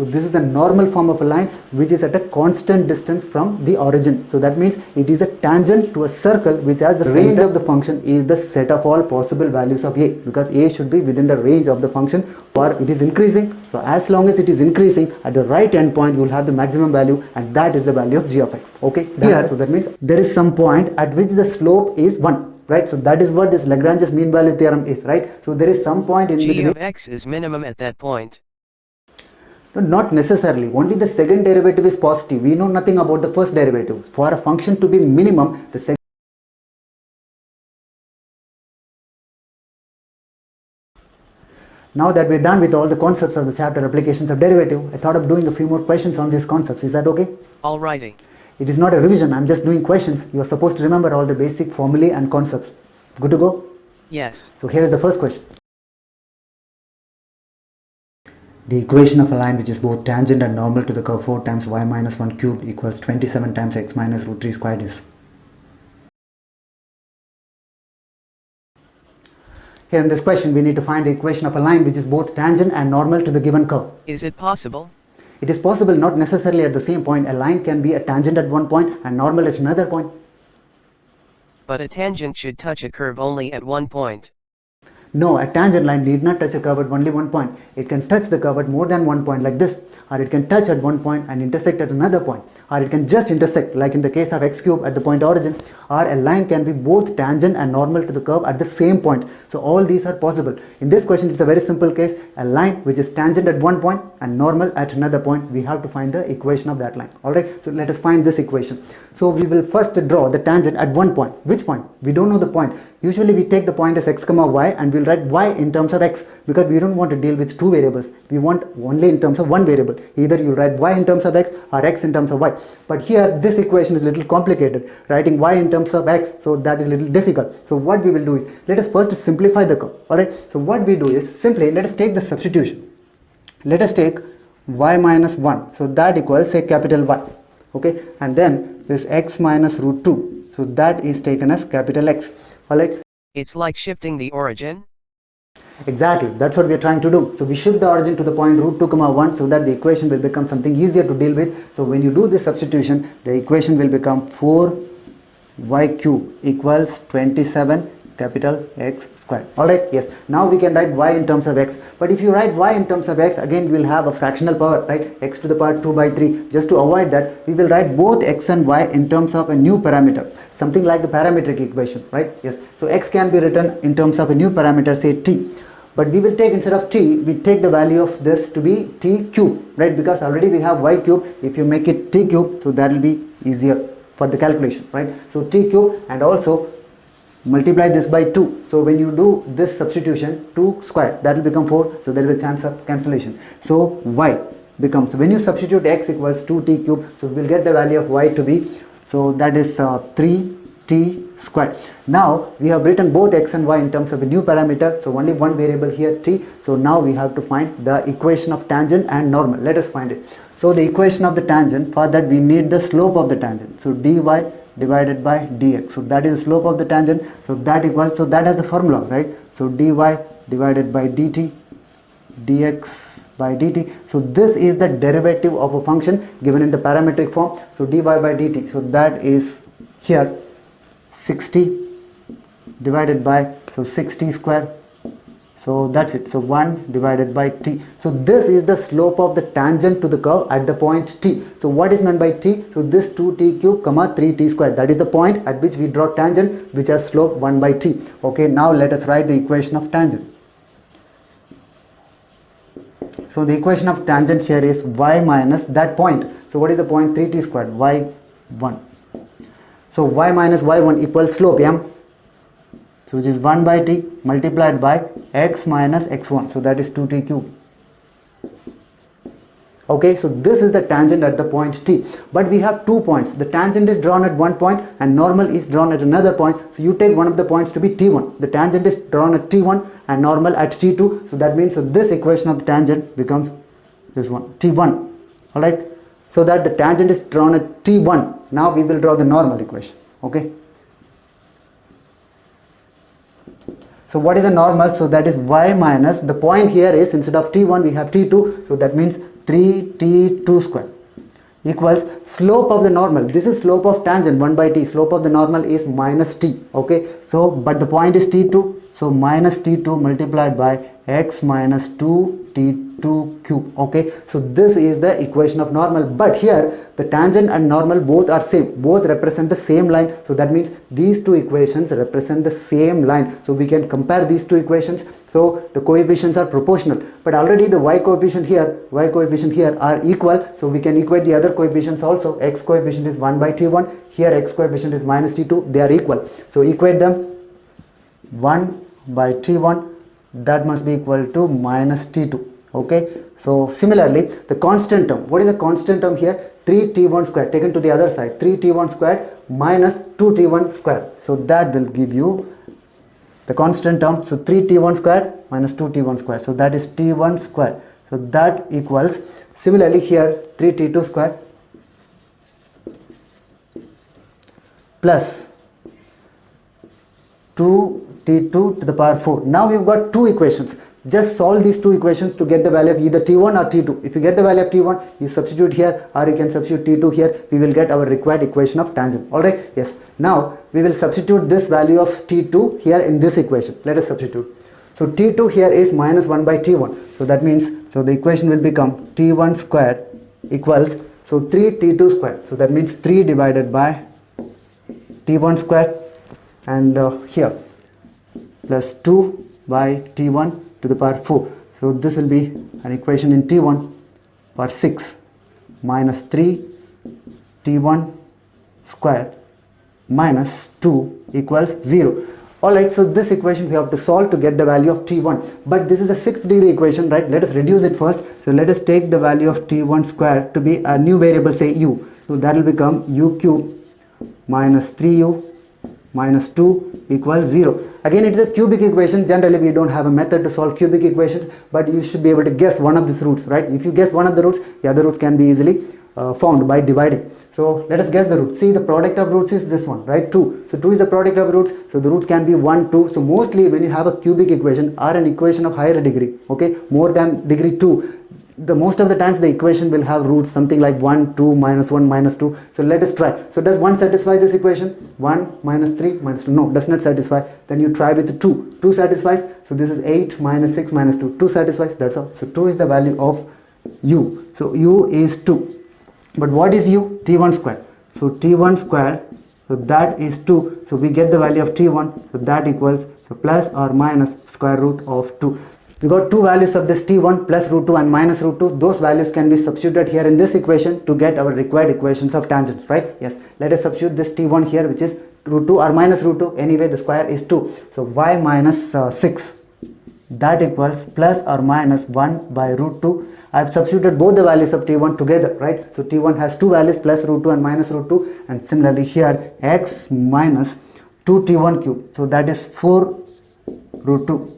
So this is the normal form of a line which is at a constant distance from the origin. So that means it is a tangent to a circle which has the range of the function is the set of all possible values of a, because a should be within the range of the function for it is increasing. So as long as it is increasing, at the right end point you will have the maximum value, and that is the value of g of x. Okay, here, so that means there is some point at which the slope is 1. Right, so that is what this Lagrange's mean value theorem is, right? So there is some point in g between. Of x is minimum at that point. No, not necessarily. Only the second derivative is positive. We know nothing about the first derivative. For a function to be minimum, the second. Now that we're done with all the concepts of the chapter applications of derivative, I thought of doing a few more questions on these concepts. Is that okay? Alrighty. It is not a revision. I'm just doing questions. You are supposed to remember all the basic formulae and concepts. Good to go? Yes. So here is the first question. The equation of a line which is both tangent and normal to the curve 4 times y minus 1 cubed equals 27 times x minus root 3 squared is. Here in this question we need to find the equation of a line which is both tangent and normal to the given curve. Is it possible? It is possible, not necessarily at the same point. A line can be a tangent at one point and normal at another point. But a tangent should touch a curve only at one point. No, a tangent line need not touch a curve at only one point. It can touch the curve at more than one point like this, or it can touch at one point and intersect at another point, or it can just intersect like in the case of x cube at the point origin, or a line can be both tangent and normal to the curve at the same point. So all these are possible. In this question it's a very simple case, a line which is tangent at one point and normal at another point. We have to find the equation of that line. Alright, so let us find this equation. So we will first draw the tangent at one point. Which point? We don't know the point. Usually we take the point as x comma y and we'll write y in terms of x, because we don't want to deal with two variables. We want only in terms of one variable. Either you write y in terms of x or x in terms of y. But here this equation is a little complicated. Writing y in terms of x, so that is a little difficult. So what we will do is, let us first simplify the curve. Alright, so what we do is simply let us take the substitution. Let us take y minus 1, so that equals say capital Y. Okay, and then this x minus root 2, so that is taken as capital X. Alright, It's like shifting the origin. exactly, that's what we are trying to do. So we shift the origin to the point root 2 comma 1, so that the equation will become something easier to deal with. So when you do this substitution, the equation will become 4y cube equals 27 capital X squared. Alright, yes, now we can write y in terms of x. But if you write y in terms of x, again we will have a fractional power, right? X to the power 2 by 3. Just to avoid that, we will write both x and y in terms of a new parameter, something like the parametric equation, right? Yes, so x can be written in terms of a new parameter, say t. But we will take, instead of t, we take the value of this to be t cube, right? Because already we have y cube. If you make it t cube, so that will be easier for the calculation, right? So t cube, and also multiply this by 2. So when you do this substitution, 2 squared, that will become 4. So there is a chance of cancellation. So y becomes, when you substitute x equals 2t cube, so we will get the value of y to be, so that is 3t squared. Now we have written both x and y in terms of a new parameter, so only one variable here, t. So now we have to find the equation of tangent and normal. Let us find it. So the equation of the tangent, for that we need the slope of the tangent. So dy divided by dx, so that is the slope of the tangent, so that equals, so that has the formula, right? So dy divided by dt dx by dt, so this is the derivative of a function given in the parametric form. So dy by dt, so that is here 60 divided by, so 60 square, so that's it. So 1 divided by t. So this is the slope of the tangent to the curve at the point t. So what is meant by t? So this 2t cube comma 3t squared, that is the point at which we draw tangent which has slope 1 by t. Okay, now let us write the equation of tangent. So the equation of tangent here is y minus that point. So what is the point? 3t squared, y1. So y minus y1 equals slope m, so which is 1 by t multiplied by x minus x1, so that is 2t cube. Okay, so this is the tangent at the point t, but we have 2 points. The tangent is drawn at one point and normal is drawn at another point. So you take one of the points to be t1. The tangent is drawn at t1 and normal at t2, so that means this equation of the tangent becomes this one, t1. Alright, so that the tangent is drawn at t1. Now we will draw the normal equation. Okay, so what is the normal? So that is y minus, the point here is, instead of t1 we have t2, so that means 3t2 square equals slope of the normal. This is slope of tangent 1 by t. Slope of the normal is minus t. Okay, so but the point is t2, so minus t2 multiplied by x minus 2t2 cube. Okay, so this is the equation of normal, but here the tangent and normal both are same, both represent the same line. So that means these two equations represent the same line, so we can compare these two equations. So the coefficients are proportional, but already the y coefficient here are equal, so we can equate the other coefficients also. X coefficient is 1 by t1, here x coefficient is minus t2, they are equal, so equate them. 1 by t1, that must be equal to minus t2. Okay, so similarly the constant term, what is the constant term here? 3t1 square taken to the other side, 3t1 square minus 2t1 square, so that will give you the constant term. So 3t1 square minus 2t1 square, so that is t1 square, so that equals, similarly here 3t2 square plus 2t2 to the power 4. Now we've got two equations. Just solve these two equations to get the value of either t1 or t2. If you get the value of t1, you substitute here, or you can substitute t2 here. We will get our required equation of tangent. Alright, yes. Now we will substitute this value of t2 here in this equation. Let us substitute. So t2 here is minus 1 by t1. So that means, so the equation will become t1 square equals, so 3t2 square. So that means 3 divided by t1 square, and here plus 2 by t1 to the power 4. So this will be an equation in t1 power 6 minus 3 t1 square minus 2 equals 0. Alright, so this equation we have to solve to get the value of t1, but this is a 6th degree equation, right? Let us reduce it first. So let us take the value of t1 square to be a new variable, say u. So that will become u cube minus 3u minus 2 equals 0. Again, it is a cubic equation. Generally we don't have a method to solve cubic equations, but you should be able to guess one of these roots, right? If you guess one of the roots, the other roots can be easily found by dividing. So let us guess the root. See, the product of roots is this one, right? 2. So 2 is the product of roots, so the roots can be 1, 2. So mostly when you have a cubic equation or an equation of higher degree, okay, more than degree 2, the most of the times the equation will have roots something like 1, 2, minus 1, minus 2. So let us try. So does 1 satisfy this equation? 1 minus 3 minus 2. No, does not satisfy. Then you try with 2. 2 satisfies. So this is 8 minus 6 minus 2. 2 satisfies. That's all. So 2 is the value of u. So u is 2. But what is u? t1 square. So t1 square, so that is 2. So we get the value of t1. So that equals, so plus or minus square root of 2. We got two values of this t1 plus root 2 and minus root 2. Those values can be substituted here in this equation to get our required equations of tangents, right? Yes. Let us substitute this t1 here, which is root 2 or minus root 2. Anyway, the square is 2. So y minus 6. That equals plus or minus 1 by root 2. I have substituted both the values of t1 together, right? So t1 has two values, plus root 2 and minus root 2. And similarly here, x minus 2t1 cube. So that is 4 root 2.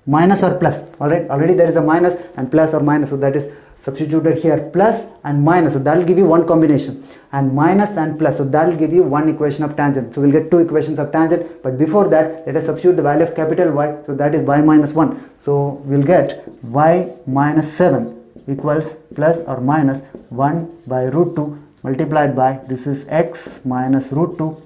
Minus or plus, alright, already there is a minus and plus or minus, so that is substituted here, plus and minus, so that will give you one combination, and minus and plus, so that will give you one equation of tangent. So we'll get two equations of tangent, but before that let us substitute the value of capital Y, so that is y minus 1. So we'll get y minus 7 equals plus or minus 1 by root 2 multiplied by, this is x minus root 2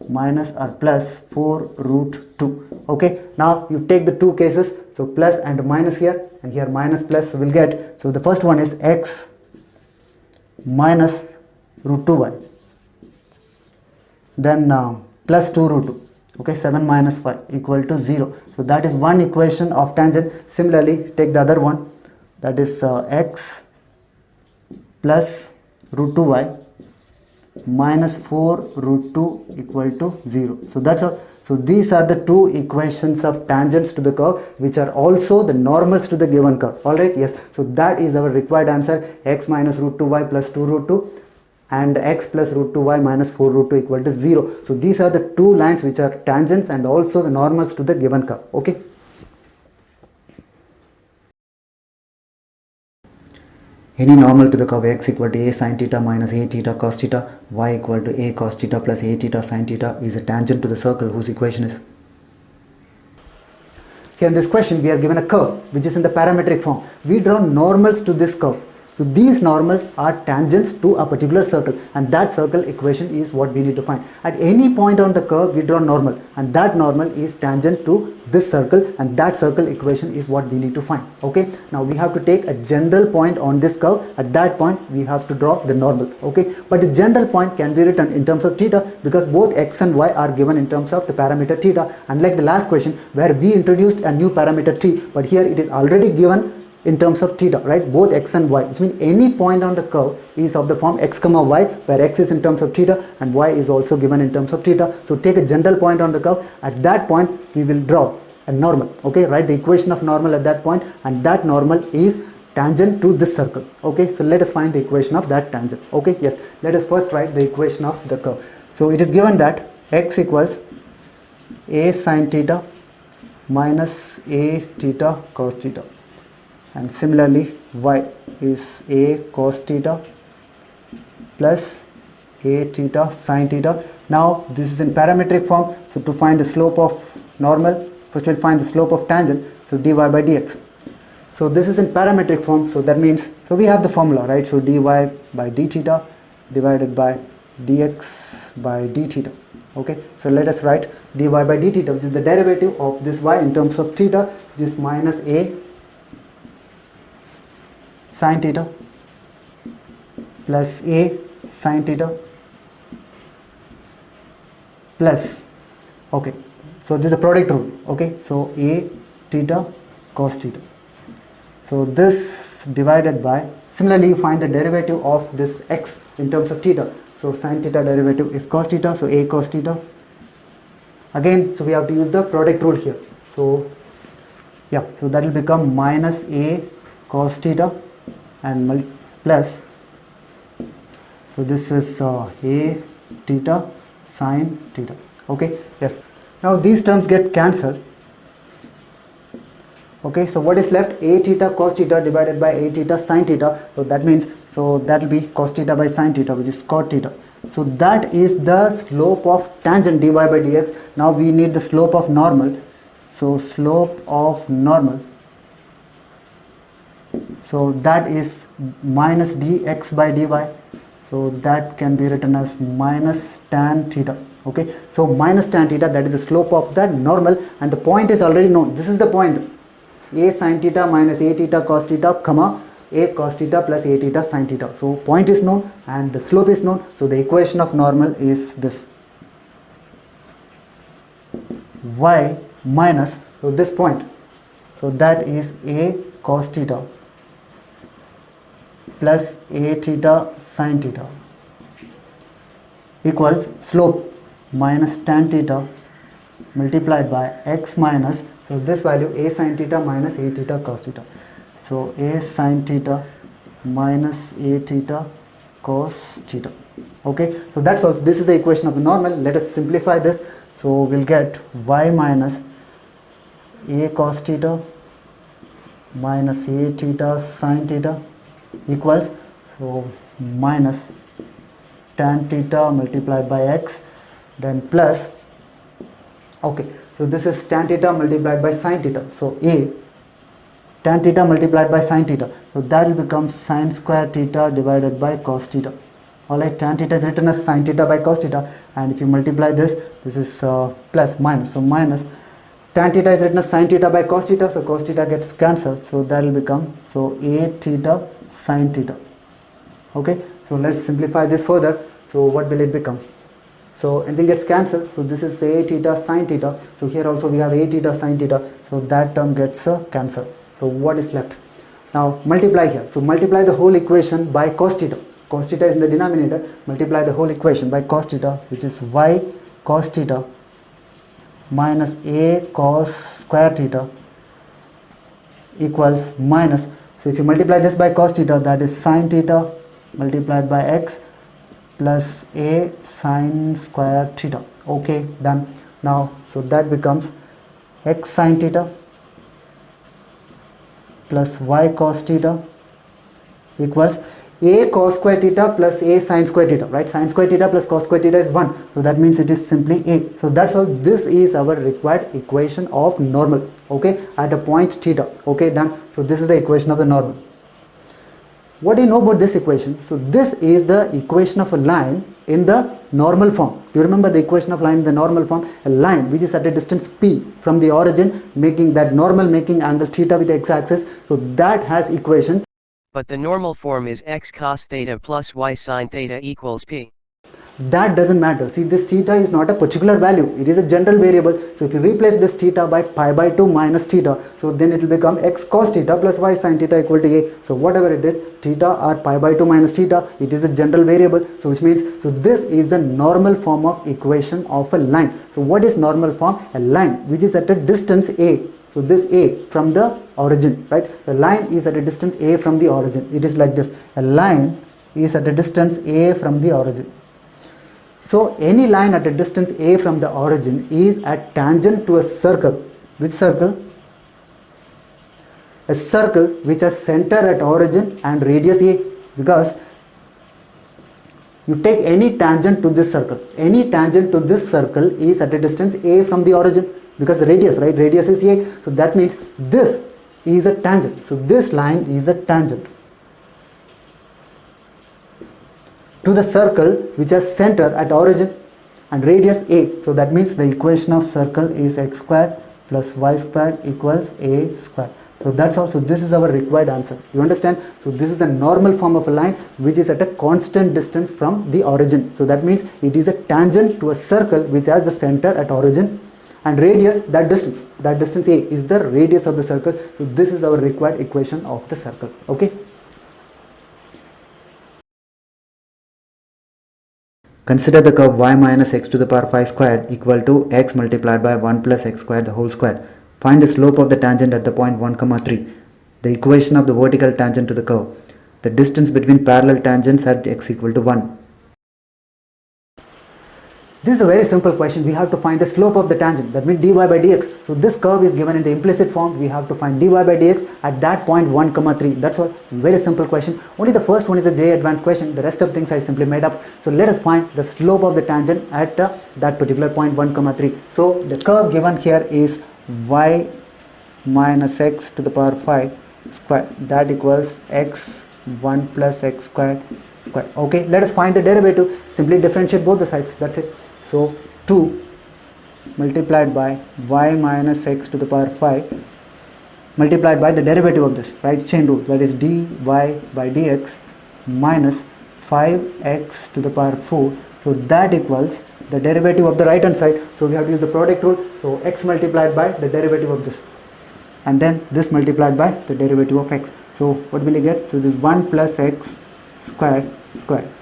minus or plus 4 root 2. Okay, now you take the two cases, so plus and minus here, and here minus plus, so we'll get, so the first one is x minus root 2y, then plus 2 root 2. Okay, 7 minus 5 equal to 0. So that is one equation of tangent. Similarly, take the other one, that is x plus root 2y minus 4 root 2 equal to 0. So that's all. So these are the two equations of tangents to the curve, which are also the normals to the given curve. Alright, yes. So that is our required answer, x minus root 2y plus 2 root 2 and x plus root 2y minus 4 root 2 equal to 0. So these are the two lines which are tangents and also the normals to the given curve. Okay. Any normal to the curve x equal to a sin theta minus a theta cos theta, y equal to a cos theta plus a theta sin theta is a tangent to the circle whose equation is. Here in this question we are given a curve which is in the parametric form. We draw normals to this curve. So these normals are tangents to a particular circle, and that circle equation is what we need to find. At any point on the curve we draw normal, and that normal is tangent to this circle, and that circle equation is what we need to find. Okay, now we have to take a general point on this curve. At that point we have to draw the normal. Okay, but the general point can be written in terms of theta, because both x and y are given in terms of the parameter theta, unlike the last question where we introduced a new parameter t, but here it is already given in terms of theta, right? Both x and y, which means any point on the curve is of the form x comma y, where x is in terms of theta and y is also given in terms of theta. So take a general point on the curve. At that point we will draw a normal. Okay, write the equation of normal at that point, and that normal is tangent to this circle. Okay, so let us find the equation of that tangent. Okay, yes, let us first write the equation of the curve. So it is given that x equals a sine theta minus a theta cos theta, and similarly y is a cos theta plus a theta sin theta. Now this is in parametric form, so to find the slope of normal, first we'll find the slope of tangent, so dy by dx. So this is in parametric form, so that means, so we have the formula, right? So dy by d theta divided by dx by d theta. Okay, so let us write dy by d theta, which is the derivative of this y in terms of theta, which is minus a sin theta plus a sin theta plus, okay, so this is a product rule. Okay, so a theta cos theta. So this divided by, similarly you find the derivative of this x in terms of theta. So sin theta derivative is cos theta, so a cos theta. Again, so we have to use the product rule here. So yeah, so that will become minus a cos theta and plus, so this is a theta sin theta. Okay, yes. Now these terms get cancelled. Okay, so what is left? A theta cos theta divided by a theta sin theta. So that means, so that will be cos theta by sin theta, which is cot theta. So that is the slope of tangent dy by dx. Now we need the slope of normal. So slope of normal, so that is minus dx by dy. So that can be written as minus tan theta. Okay, so minus tan theta, that is the slope of the normal, and the point is already known. This is the point, a sin theta minus a theta cos theta, comma a cos theta plus a theta sin theta. So point is known and the slope is known, so the equation of normal is this, y minus, so this point, so that is a cos theta plus a theta sin theta equals slope minus tan theta multiplied by x minus, so this value a sin theta minus a theta cos theta. So a sin theta minus a theta cos theta. Okay, so that's all. This is the equation of the normal. Let us simplify this. So we'll get y minus a cos theta minus a theta sin theta equals, so minus tan theta multiplied by x, then plus, okay, so this is tan theta multiplied by sin theta. So a tan theta multiplied by sin theta, so that will become sin square theta divided by cos theta. Alright, tan theta is written as sin theta by cos theta, and if you multiply this, this is plus minus, so minus tan theta is written as sin theta by cos theta, so cos theta gets cancelled, so that will become, so a theta sin theta. Okay, so let's simplify this further. So what will it become? So anything gets cancelled, so this is a theta sin theta, so here also we have a theta sin theta, so that term gets cancelled. So what is left? Now multiply here, so multiply the whole equation by cos theta. Cos theta is in the denominator, multiply the whole equation by cos theta, which is y cos theta minus a cos square theta equals minus, so if you multiply this by cos theta, that is sin theta multiplied by x plus a sin square theta. Okay, done. Now so that becomes x sin theta plus y cos theta equals a cos square theta plus a sin square theta, right? Sin square theta plus cos square theta is 1, so that means it is simply a. So that's all. This is our required equation of normal, okay, at a point theta. Okay, done. So this is the equation of the normal. What do you know about this equation? So this is the equation of a line in the normal form. Do you remember the equation of line in the normal form? A line which is at a distance p from the origin, making that normal, making angle theta with the x-axis. So that has equation. But the normal form is x cos theta plus y sin theta equals p. That doesn't matter. See, this theta is not a particular value. It is a general variable. So if you replace this theta by pi by 2 minus theta, so then it will become x cos theta plus y sin theta equal to a. So whatever it is, theta or pi by 2 minus theta, it is a general variable. So which means, so this is the normal form of equation of a line. So what is normal form? A line which is at a distance a. So this a from the origin, right? The line is at a distance a from the origin. It is like this. A line is at a distance a from the origin. So any line at a distance a from the origin is at tangent to a circle. Which circle? A circle which has center at origin and radius a. Because you take any tangent to this circle. Any tangent to this circle is at a distance a from the origin. Because the radius, right? Radius is a. So that means this is a tangent. So this line is a tangent to the circle which has center at origin and radius a. So that means the equation of circle is x squared plus y squared equals a squared. So that's all. So this is our required answer. You understand? So this is the normal form of a line which is at a constant distance from the origin. So that means it is a tangent to a circle which has the center at origin and radius, that distance a is the radius of the circle. So this is our required equation of the circle. Okay. Consider the curve y minus x to the power 5 squared equal to x multiplied by 1 plus x squared the whole squared. Find the slope of the tangent at the point 1, 3. The equation of the vertical tangent to the curve. The distance between parallel tangents at x equal to 1. This is a very simple question. We have to find the slope of the tangent, that means dy by dx. So this curve is given in the implicit form. We have to find dy by dx at that point 1, 3. That's all. Very simple question. Only the first one is a JEE advanced question. The rest of things I simply made up. So let us find the slope of the tangent at that particular point 1, 3. So the curve given here is y minus x to the power 5 squared. That equals x 1 plus x squared squared. Okay, let us find the derivative. Simply differentiate both the sides. That's it. So 2 multiplied by y minus x to the power 5 multiplied by the derivative of this, right, chain rule, that is dy by dx minus 5x to the power 4. So that equals the derivative of the right hand side. So we have to use the product rule. So x multiplied by the derivative of this and then this multiplied by the derivative of x. So what will you get? So this 1 plus x squared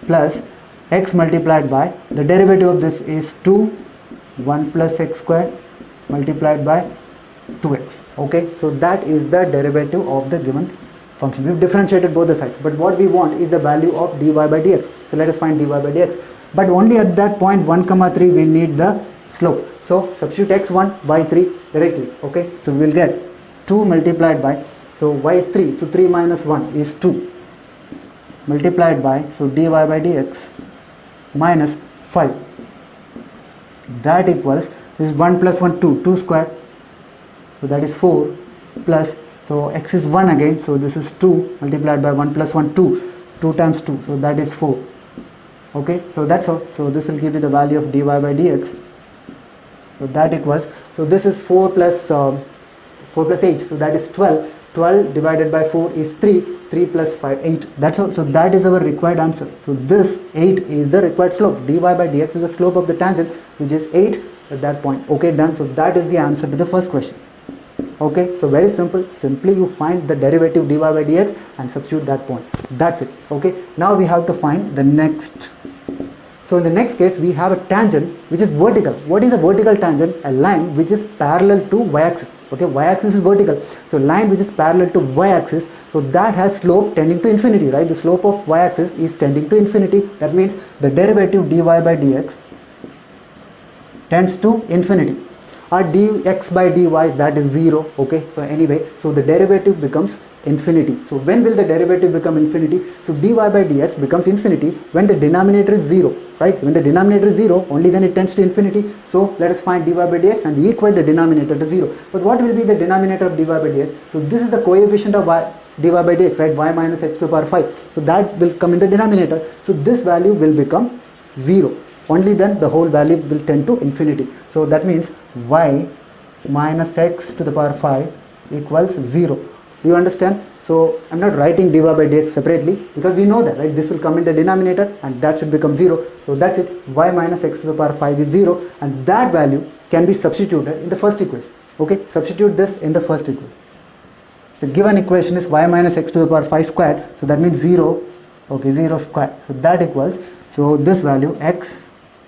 plus x multiplied by the derivative of this is 2 1 plus x squared multiplied by 2x. Okay, so that is the derivative of the given function. We've differentiated both the sides, but what we want is the value of dy by dx. So let us find dy by dx, but only at that point 1, 3 we need the slope. So substitute x1 y3 directly. Okay, so we will get 2 multiplied by, so y is 3, so 3 minus 1 is 2 multiplied by, so dy by dx minus 5. That equals, this is 1 plus 1 2 squared, so that is 4 plus, so x is 1 again, so this is 2 multiplied by 1 plus 1 2 times 2, so that is 4. Okay, so that's all. So this will give you the value of dy by dx. So that equals, so this is 4 plus 8, so that is 12. 12 divided by 4 is 3 plus 5 8. That's all. So that is our required answer. So this 8 is the required slope. Dy by dx is the slope of the tangent, which is 8 at that point. Okay, done. So that is the answer to the first question. Okay, so very simple. Simply you find the derivative dy by dx and substitute that point. That's it. Okay, now we have to find the next. So in the next case we have a tangent which is vertical. What is a vertical tangent? A line which is parallel to y-axis. Okay, y-axis is vertical. So line which is parallel to y-axis, so that has slope tending to infinity, right? The slope of y-axis is tending to infinity. That means the derivative dy by dx tends to infinity, or dx by dy, that is 0. Okay, so anyway, so the derivative becomes infinity. So when will the derivative become infinity? So dy by dx becomes infinity when the denominator is 0, right? When the denominator is 0, only then it tends to infinity. So let us find dy by dx and equate the denominator to 0. But what will be the denominator of dy by dx? So this is the coefficient of y, dy by dx, right? Y minus x to the power 5. So that will come in the denominator. So this value will become 0. Only then the whole value will tend to infinity. So that means y minus x to the power 5 equals 0. Do you understand? So I'm not writing dy by dx separately because we know that, right? This will come in the denominator and that should become 0. So that's it. Y minus x to the power 5 is 0, and that value can be substituted in the first equation. Okay, substitute this in the first equation. The given equation is y minus x to the power 5 squared. So that means 0. Okay, 0 squared. So that equals, so this value x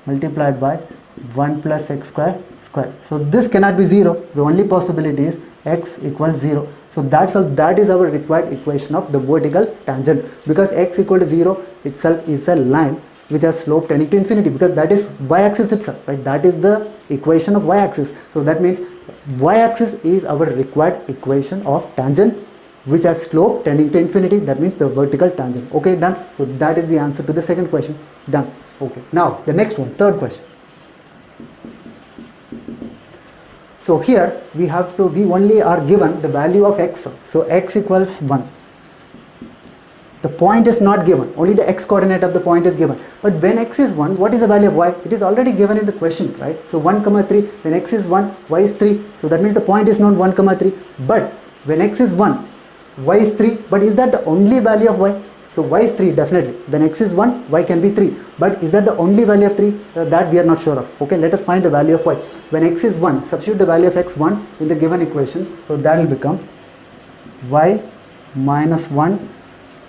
multiplied by 1 plus x squared squared. So this cannot be 0. The only possibility is x equals 0. So that's all. That is our required equation of the vertical tangent, because x equal to 0 itself is a line which has slope tending to infinity, because that is y-axis itself, right? That is the equation of y-axis. So that means y-axis is our required equation of tangent which has slope tending to infinity. That means the vertical tangent. Okay, done. So that is the answer to the second question. Done. Okay, now the next one, third question. So here we only are given the value of x. So x equals 1. The point is not given, only the x coordinate of the point is given. But when x is 1, what is the value of y? It is already given in the question, right? So 1, 3, when x is 1, y is 3. So that means the point is known 1, 3. But when x is 1, y is 3. But is that the only value of y? So y is 3 definitely. When x is 1, y can be 3. But is that the only value of 3? That we are not sure of. Okay, let us find the value of y. When x is 1, substitute the value of x 1 in the given equation. So that will become y minus 1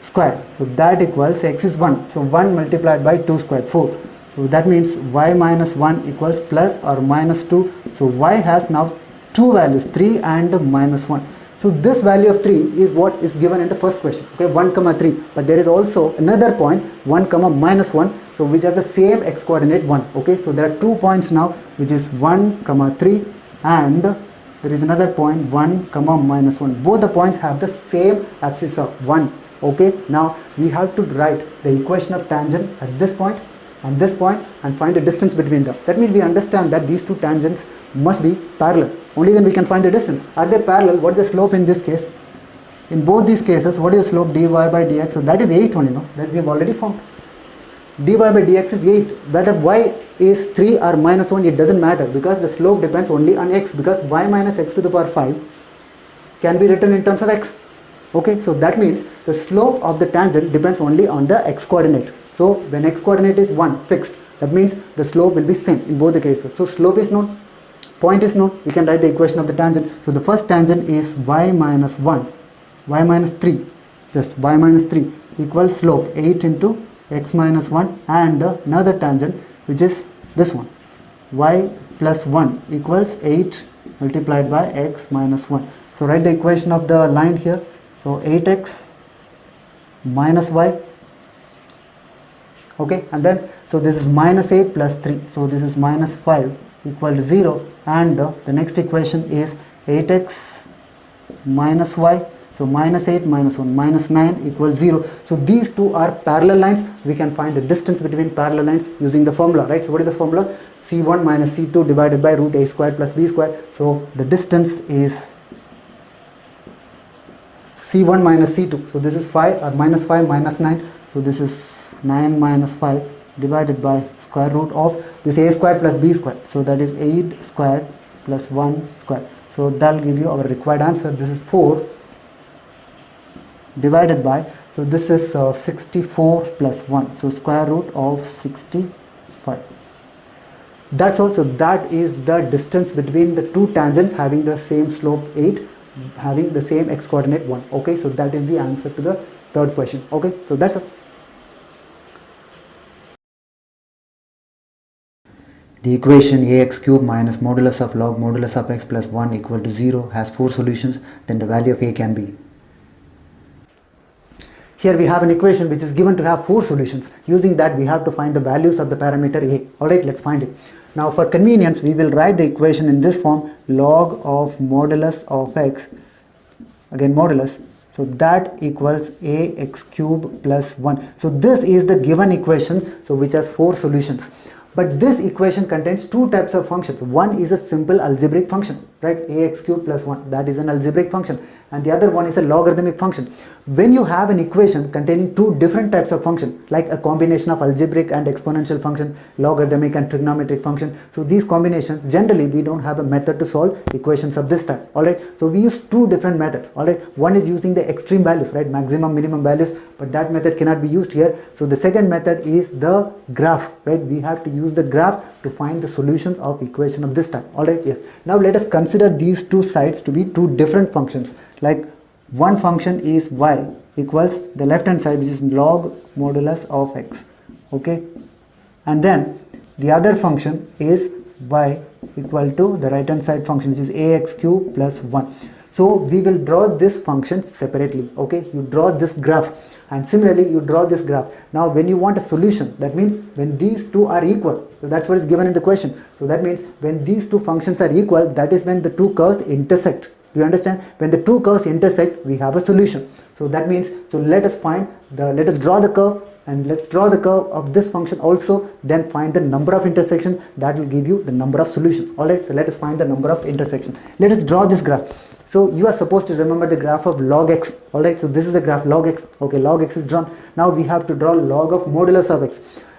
squared. So that equals x is 1. So 1 multiplied by 2 squared, 4. So that means y minus 1 equals plus or minus 2. So y has now two values, 3 and minus 1. So this value of 3 is what is given in the first question. Okay, 1, 3. But there is also another point, 1, minus 1. So which has the same x coordinate 1. Okay, so there are 2 points now, which is 1, 3, and there is another point 1, minus 1. Both the points have the same axis of 1. Okay, now we have to write the equation of tangent at this point and this point and find the distance between them. That means we understand that these two tangents must be parallel. Only then we can find the distance. Are they parallel? What is the slope in this case? In both these cases, what is the slope? Dy by dx. So that is 8 only, no? That we have already found. Dy by dx is 8. Whether y is 3 or minus 1, it doesn't matter, because the slope depends only on x, because y minus x to the power 5 can be written in terms of x. Okay, so that means the slope of the tangent depends only on the x coordinate. So when x coordinate is 1 fixed, that means the slope will be same in both the cases. So slope is known, point is known, we can write the equation of the tangent. So the first tangent is y minus 1, y minus 3, just y minus 3 equals slope 8 into x minus 1, and another tangent which is this one, y plus 1 equals 8 multiplied by x minus 1. So write the equation of the line here. So 8x minus y, okay, and then so this is minus 8 plus 3, so this is minus 5 equal to 0, and the next equation is 8x minus y, so minus 8 minus 1 minus 9 equals 0. So these two are parallel lines. We can find the distance between parallel lines using the formula, right? So what is the formula? C1 minus C2 divided by root a squared plus b squared. So the distance is C1 minus C2. So this is 5 or minus 5 minus 9. So this is 9 minus 5 divided by square root of this a squared plus b squared. So that is 8 squared plus 1 squared. So that will give you our required answer. This is 4 divided by, so this is 64 plus 1. So square root of 65. That's also, that is the distance between the two tangents having the same slope 8, having the same x coordinate 1. Okay, so that is the answer to the third question. Okay, so that's it. The equation ax cube minus modulus of log modulus of x plus 1 equal to 0 has 4 solutions, then the value of a can be. Here we have an equation which is given to have 4 solutions. Using that we have to find the values of the parameter a. Alright, let's find it. Now for convenience we will write the equation in this form: log of modulus of x, again modulus, so that equals ax cube plus 1. So this is the given equation, so which has 4 solutions. But this equation contains 2 types of functions. One is a simple algebraic function, right? Ax cube plus 1, that is an algebraic function, and the other one is a logarithmic function. When you have an equation containing two different types of function, like a combination of algebraic and exponential function, logarithmic and trigonometric function, so these combinations, generally we don't have a method to solve equations of this type, alright? So we use two different methods, alright? One is using the extreme values, right, maximum minimum values, but that method cannot be used here. So the second method is the graph, right? We have to use the graph to find the solutions of equation of this type, alright? Yes. Now let us consider these two sides to be two different functions. Like one function is y equals the left hand side, which is log modulus of x, okay, and then the other function is y equal to the right hand side function, which is ax cube plus 1. So we will draw this function separately, okay? You draw this graph, and similarly you draw this graph. Now when you want a solution, that means when these two are equal, so that's what is given in the question. So that means when these two functions are equal, that is when the two curves intersect. Do you understand? When the two curves intersect, we have a solution. So that means, so let us draw the curve, and let's draw the curve of this function also, then find the number of intersections. That will give you the number of solutions. Alright, so let us find the number of intersections. Let us draw this graph. So you are supposed to remember the graph of log x. Alright, so this is the graph log x. Okay, log x is drawn. Now we have to draw log of modulus of x.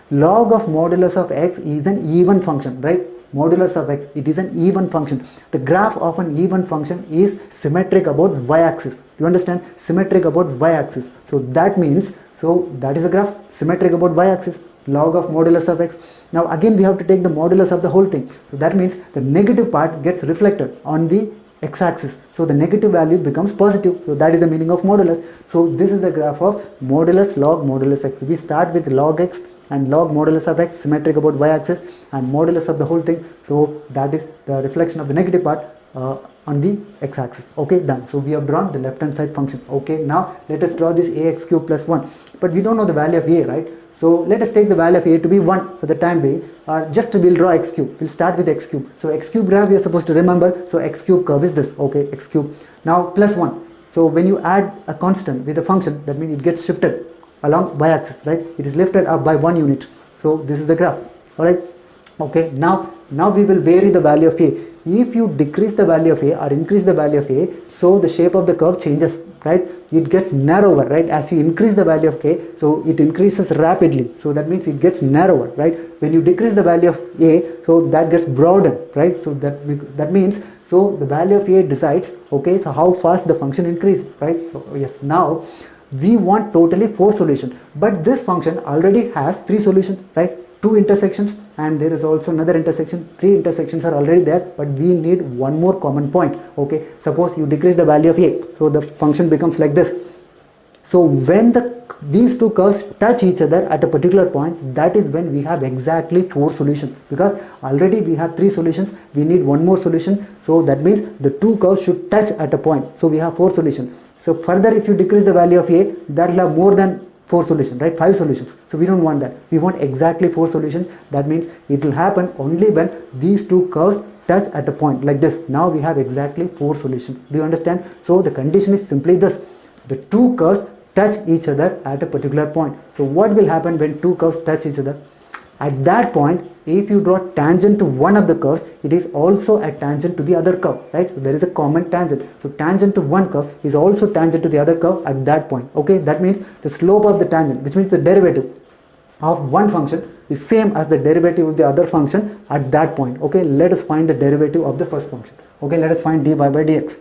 Log of modulus of x is an even function, right? Modulus of x, it is an even function. The graph of an even function is symmetric about y-axis. Do you understand? Symmetric about y-axis. So that means, so that is a graph symmetric about y-axis, log of modulus of x. Now again we have to take the modulus of the whole thing. So that means the negative part gets reflected on the x-axis. So the negative value becomes positive. So that is the meaning of modulus. So this is the graph of modulus log modulus x. We start with log x and log modulus of x symmetric about y-axis and modulus of the whole thing. So that is the reflection of the negative part on the x-axis. Okay, done. So we have drawn the left hand side function. Okay, now let us draw this ax cube plus 1. But we don't know the value of a, right? So let us take the value of a to be 1 for the time being. Just we'll draw x cube. We'll start with x cube. So x cube graph we are supposed to remember. So x cube curve is this. Okay, x cube. Now plus 1. So when you add a constant with a function, that means it gets shifted along y-axis, right? It is lifted up by 1 unit. So this is the graph. Alright. Okay, now we will vary the value of a. If you decrease the value of a or increase the value of a, so the shape of the curve changes, right? It gets narrower, right? As you increase the value of k, so it increases rapidly. So that means it gets narrower, right? When you decrease the value of a, so that gets broadened, right? So that means, so the value of a decides, okay, so how fast the function increases, right? So yes, now we want totally 4 solutions, but this function already has 3 solutions, right? 2 intersections, and there is also another intersection. 3 intersections are already there, but we need one more common point. Okay, suppose you decrease the value of a, so the function becomes like this. So when these two curves touch each other at a particular point, that is when we have exactly 4 solutions, because already we have 3 solutions, we need one more solution. So that means the 2 curves should touch at a point, so we have 4 solutions. So further, if you decrease the value of a, that will have more than 4 solutions, right? 5 solutions. So we don't want that. We want exactly 4 solutions. That means it will happen only when these 2 curves touch at a point like this. Now we have exactly 4 solutions. Do you understand? So the condition is simply this: the 2 curves touch each other at a particular point. So what will happen when 2 curves touch each other? At that point, if you draw tangent to one of the curves, it is also a tangent to the other curve, right? So there is a common tangent. So tangent to one curve is also tangent to the other curve at that point. Okay, that means the slope of the tangent, which means the derivative of one function, is same as the derivative of the other function at that point. Okay, let us find the derivative of the first function. Okay, let us find dy by dx.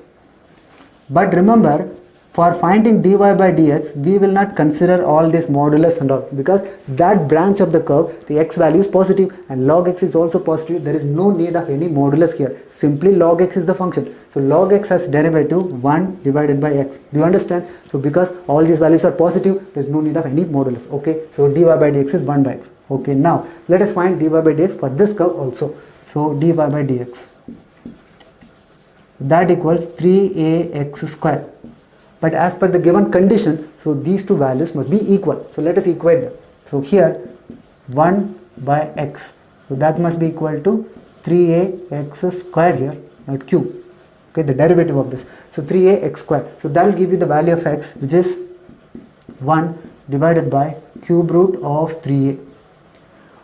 But remember, for finding dy by dx, we will not consider all this modulus and all, because that branch of the curve, the x value is positive and log x is also positive. There is no need of any modulus here. Simply log x is the function. So log x has derivative 1 divided by x. Do you understand? So because all these values are positive, there is no need of any modulus. Okay, so dy by dx is 1 by x. Okay, now let us find dy by dx for this curve also. So dy by dx, that equals 3ax square. But as per the given condition, so these two values must be equal. So let us equate them. So here 1 by x, so that must be equal to 3ax squared here, not cube. Okay, the derivative of this. So 3ax squared. So that will give you the value of x, which is 1 divided by cube root of 3a.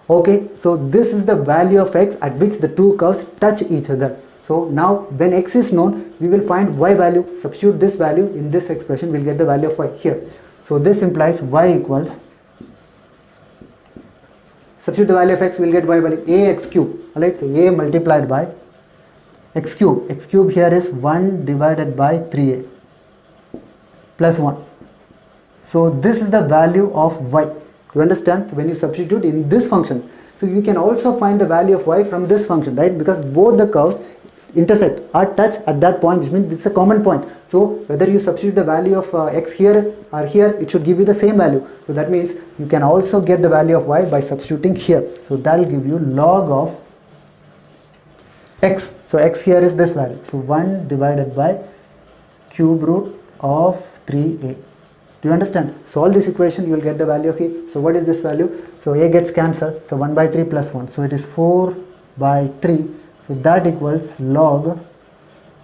Okay, so this is the value of x at which the two curves touch each other. So now when x is known, we will find y value, substitute this value in this expression, we'll get the value of y here. So this implies y equals, substitute the value of x, we'll get y value ax cube. Alright, so a multiplied by x cube. X cube here is 1 divided by 3a plus 1. So this is the value of y. You understand? So when you substitute in this function, so you can also find the value of y from this function, right? Because both the curves intersect or touch at that point, which means it's a common point. So whether you substitute the value of x here or here, it should give you the same value. So that means you can also get the value of y by substituting here. So that will give you log of x. So x here is this value. So 1 divided by cube root of 3a. Do you understand? Solve this equation, you will get the value of a. So what is this value? So a gets cancelled. So 1 by 3 plus 1. So it is 4 by 3. So that equals log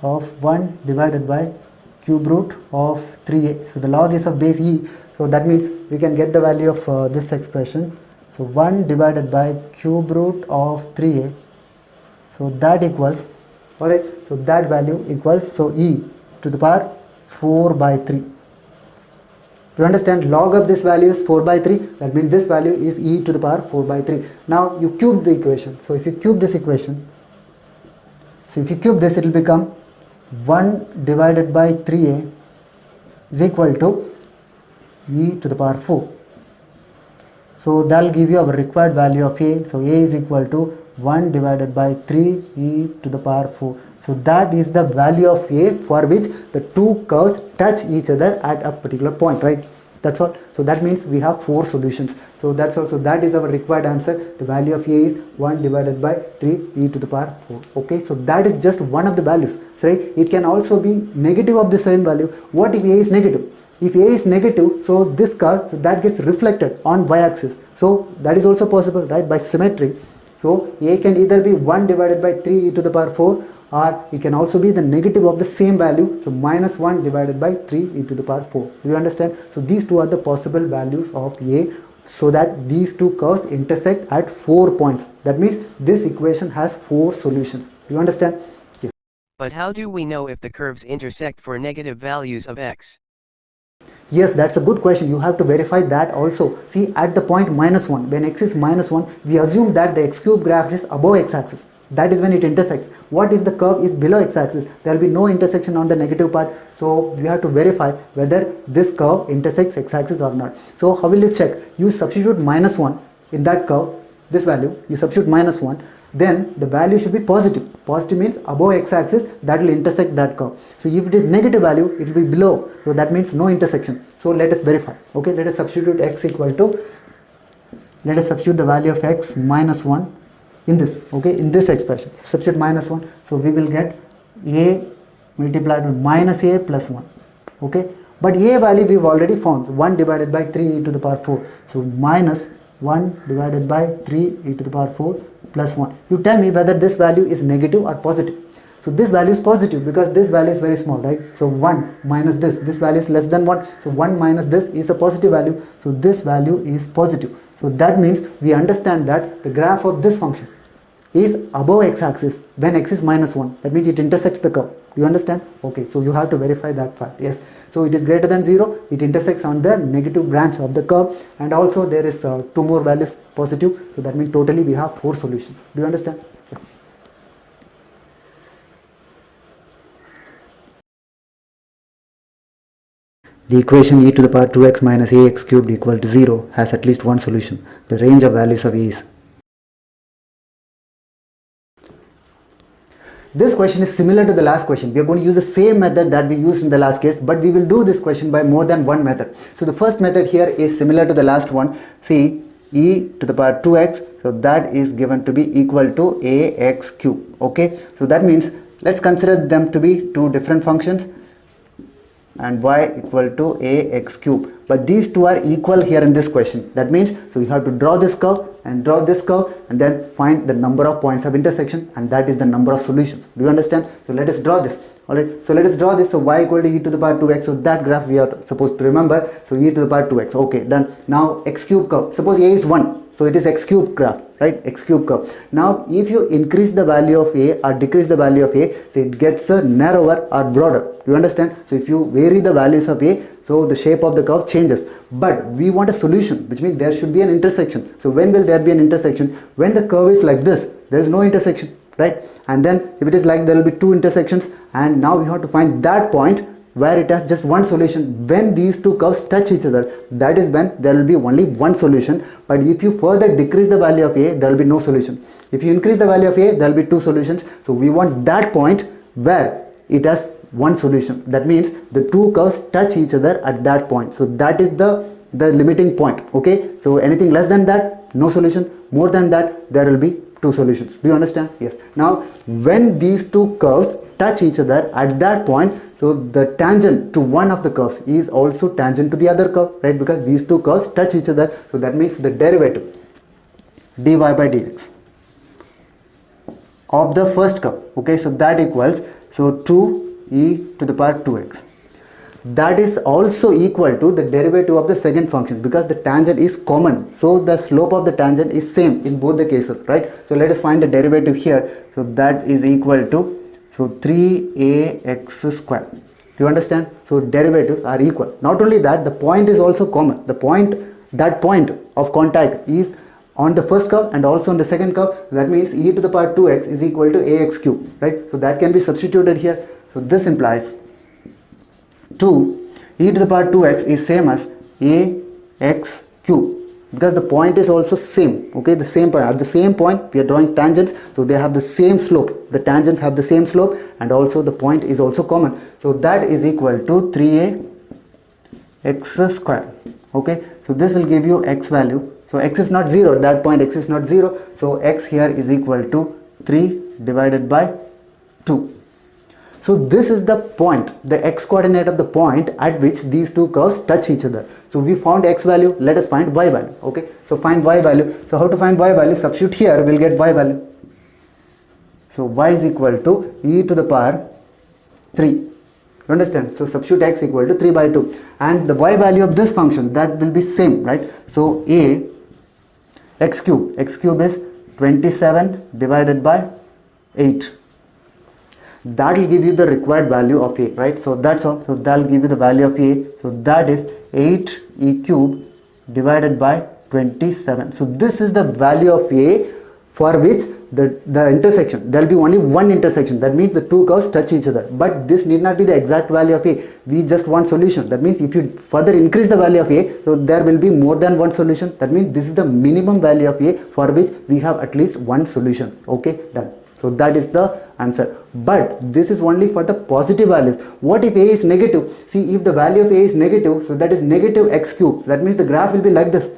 of 1 divided by cube root of 3a. So the log is of base e. So that means we can get the value of this expression. So 1 divided by cube root of 3a. So that equals, alright, so that value equals, so e to the power 4 by 3. You understand? Log of this value is 4 by 3. That means this value is e to the power 4 by 3. Now you cube the equation. So if you cube this equation, so if you cube this, it will become 1 divided by 3a is equal to e to the power 4. So that will give you our required value of a. So a is equal to 1 divided by 3 e to the power 4. So that is the value of a for which the two curves touch each other at a particular point, right? That's all. So that means we have 4 solutions. So that's also, that is our required answer. The value of a is 1 divided by 3 e to the power 4. Okay, so that is just one of the values, right? It can also be negative of the same value. What if a is negative? If a is negative, so this curve, so that gets reflected on y-axis. So that is also possible, right, by symmetry. So a can either be 1 divided by 3 e to the power 4, or it can also be the negative of the same value, so minus 1 divided by 3 e to the power 4. Do you understand? So these two are the possible values of a, so that these two curves intersect at 4 points. That means this equation has 4 solutions. Do you understand? Yes. But how do we know if the curves intersect for negative values of x? Yes, that's a good question. You have to verify that also. See, at the point minus 1, when x is minus 1, we assume that the x cube graph is above x-axis. That is when it intersects. What if the curve is below x-axis? There will be no intersection on the negative part. So we have to verify whether this curve intersects x-axis or not. So how will you check? You substitute minus 1 in that curve, this value, you substitute minus 1, then the value should be positive. Positive means above x-axis, that will intersect that curve. So if it is negative value, it will be below. So that means no intersection. So let us verify. Okay, let us substitute x equal to, let us substitute the value of x minus 1 in this, okay, in this expression. Substitute minus 1. So we will get a multiplied with minus a plus 1. Okay, but a value we have already found, 1 divided by 3 e to the power 4. So minus 1 divided by 3 e to the power 4 plus 1. You tell me whether this value is negative or positive. So this value is positive because this value is very small, right? So 1 minus this value is less than 1. So 1 minus this is a positive value. So this value is positive. So that means we understand that the graph of this function is above x-axis when x is minus 1. That means it intersects the curve. You understand? Okay, so you have to verify that fact. Yes. So it is greater than 0. It intersects on the negative branch of the curve, and also there is 2 more values positive. So that means totally we have 4 solutions. Do you understand? Yeah. The equation e to the power 2x minus ax cubed equal to 0 has at least one solution. The range of values of a is. This question is similar to the last question. We are going to use the same method that we used in the last case, but we will do this question by more than one method. So the first method here is similar to the last one. See, e to the power 2x, so that is given to be equal to ax cube. Okay, so that means let's consider them to be two different functions, and y equal to ax cube. But these two are equal here in this question. That means, so you have to draw this curve and draw this curve and then find the number of points of intersection, and that is the number of solutions. Do you understand? So let us draw this. Alright, so let us draw this. So y equal to e to the power 2x. So that graph we are supposed to remember. So e to the power 2x. Okay, done. Now x cube curve. Suppose a is 1. So it is x cube graph, right? X cube curve. Now if you increase the value of a or decrease the value of a, so it gets narrower or broader. You understand? So if you vary the values of a, so the shape of the curve changes. But we want a solution, which means there should be an intersection. So when will there be an intersection? When the curve is like this, there is no intersection, right? And then if it is like, there will be two intersections, and now we have to find that point where it has just one solution. When these two curves touch each other, that is when there will be only one solution. But if you further decrease the value of a, there will be no solution. If you increase the value of a, there will be two solutions. So we want that point where it has one solution. That means the two curves touch each other at that point. So that is the limiting point. Okay, so anything less than that, no solution. More than that, there will be two solutions. Do you understand? Yes. Now when these two curves touch each other at that point, so the tangent to one of the curves is also tangent to the other curve, right? Because these two curves touch each other. So that means the derivative dy by dx of the first curve, okay, so that equals, so 2e to the power 2x. That is also equal to the derivative of the second function, because the tangent is common. So the slope of the tangent is same in both the cases, right? So let us find the derivative here. So that is equal to, so 3ax square. Do you understand? So derivatives are equal. Not only that, the point is also common. The point, that point of contact is on the first curve and also on the second curve. That means e to the power 2x is equal to ax cube, right? So that can be substituted here. So this implies 2 e to the power 2x is same as ax cube, because the point is also same, okay, the same point. At the same point we are drawing tangents, so they have the same slope. The tangents have the same slope, and also the point is also common. So that is equal to 3ax square. Okay, so this will give you x value. So x is not 0 at that point, x is not 0, so x here is equal to 3 divided by 2. So this is the point, the x coordinate of the point at which these two curves touch each other. So we found x value, let us find y value. Okay, so find y value. So how to find y value? Substitute here, we'll get y value. So y is equal to e to the power 3. You understand? So substitute x equal to 3 by 2. And the y value of this function, that will be same, right? So a x cube is 27 divided by 8. That will give you the required value of a, right? So that's all. So that will give you the value of a. So that is 8e cube divided by 27. So this is the value of a for which the intersection, there will be only one intersection. That means the two curves touch each other. But this need not be the exact value of a. We just want solution. That means if you further increase the value of a, so there will be more than one solution. That means this is the minimum value of a for which we have at least one solution. Okay, done. So that is the answer. But this is only for the positive values. What if a is negative? See, if the value of a is negative, so that is negative x cube. That means the graph will be like this.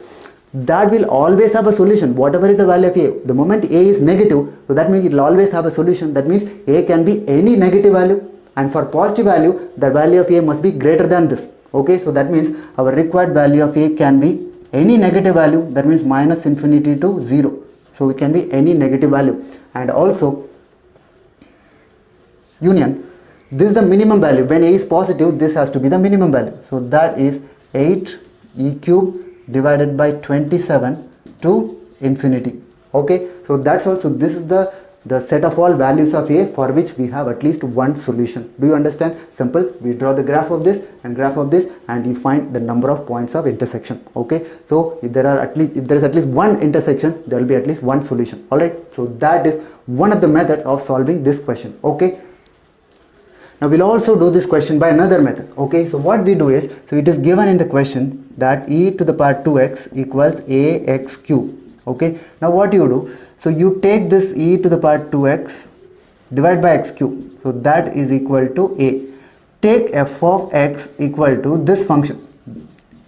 That will always have a solution, whatever is the value of a. The moment a is negative, so that means it will always have a solution. That means a can be any negative value, and for positive value, the value of a must be greater than this. Okay, so that means our required value of a can be any negative value. That means minus infinity to 0. So it can be any negative value. And also union, this is the minimum value. When a is positive, this has to be the minimum value. So that is 8e cube divided by 27 to infinity. Okay, so that's also, this is the set of all values of a for which we have at least one solution. Do you understand? Simple. We draw the graph of this and graph of this, and you find the number of points of intersection. Okay, so if there is at least one intersection, there will be at least one solution. All right, so that is one of the methods of solving this question. Okay, now we'll also do this question by another method. Okay, so what we do is, so it is given in the question that e to the power 2x equals ax cube. Okay, now what you do, so you take this e to the power 2x divide by x cube, so that is equal to a. Take f of x equal to this function,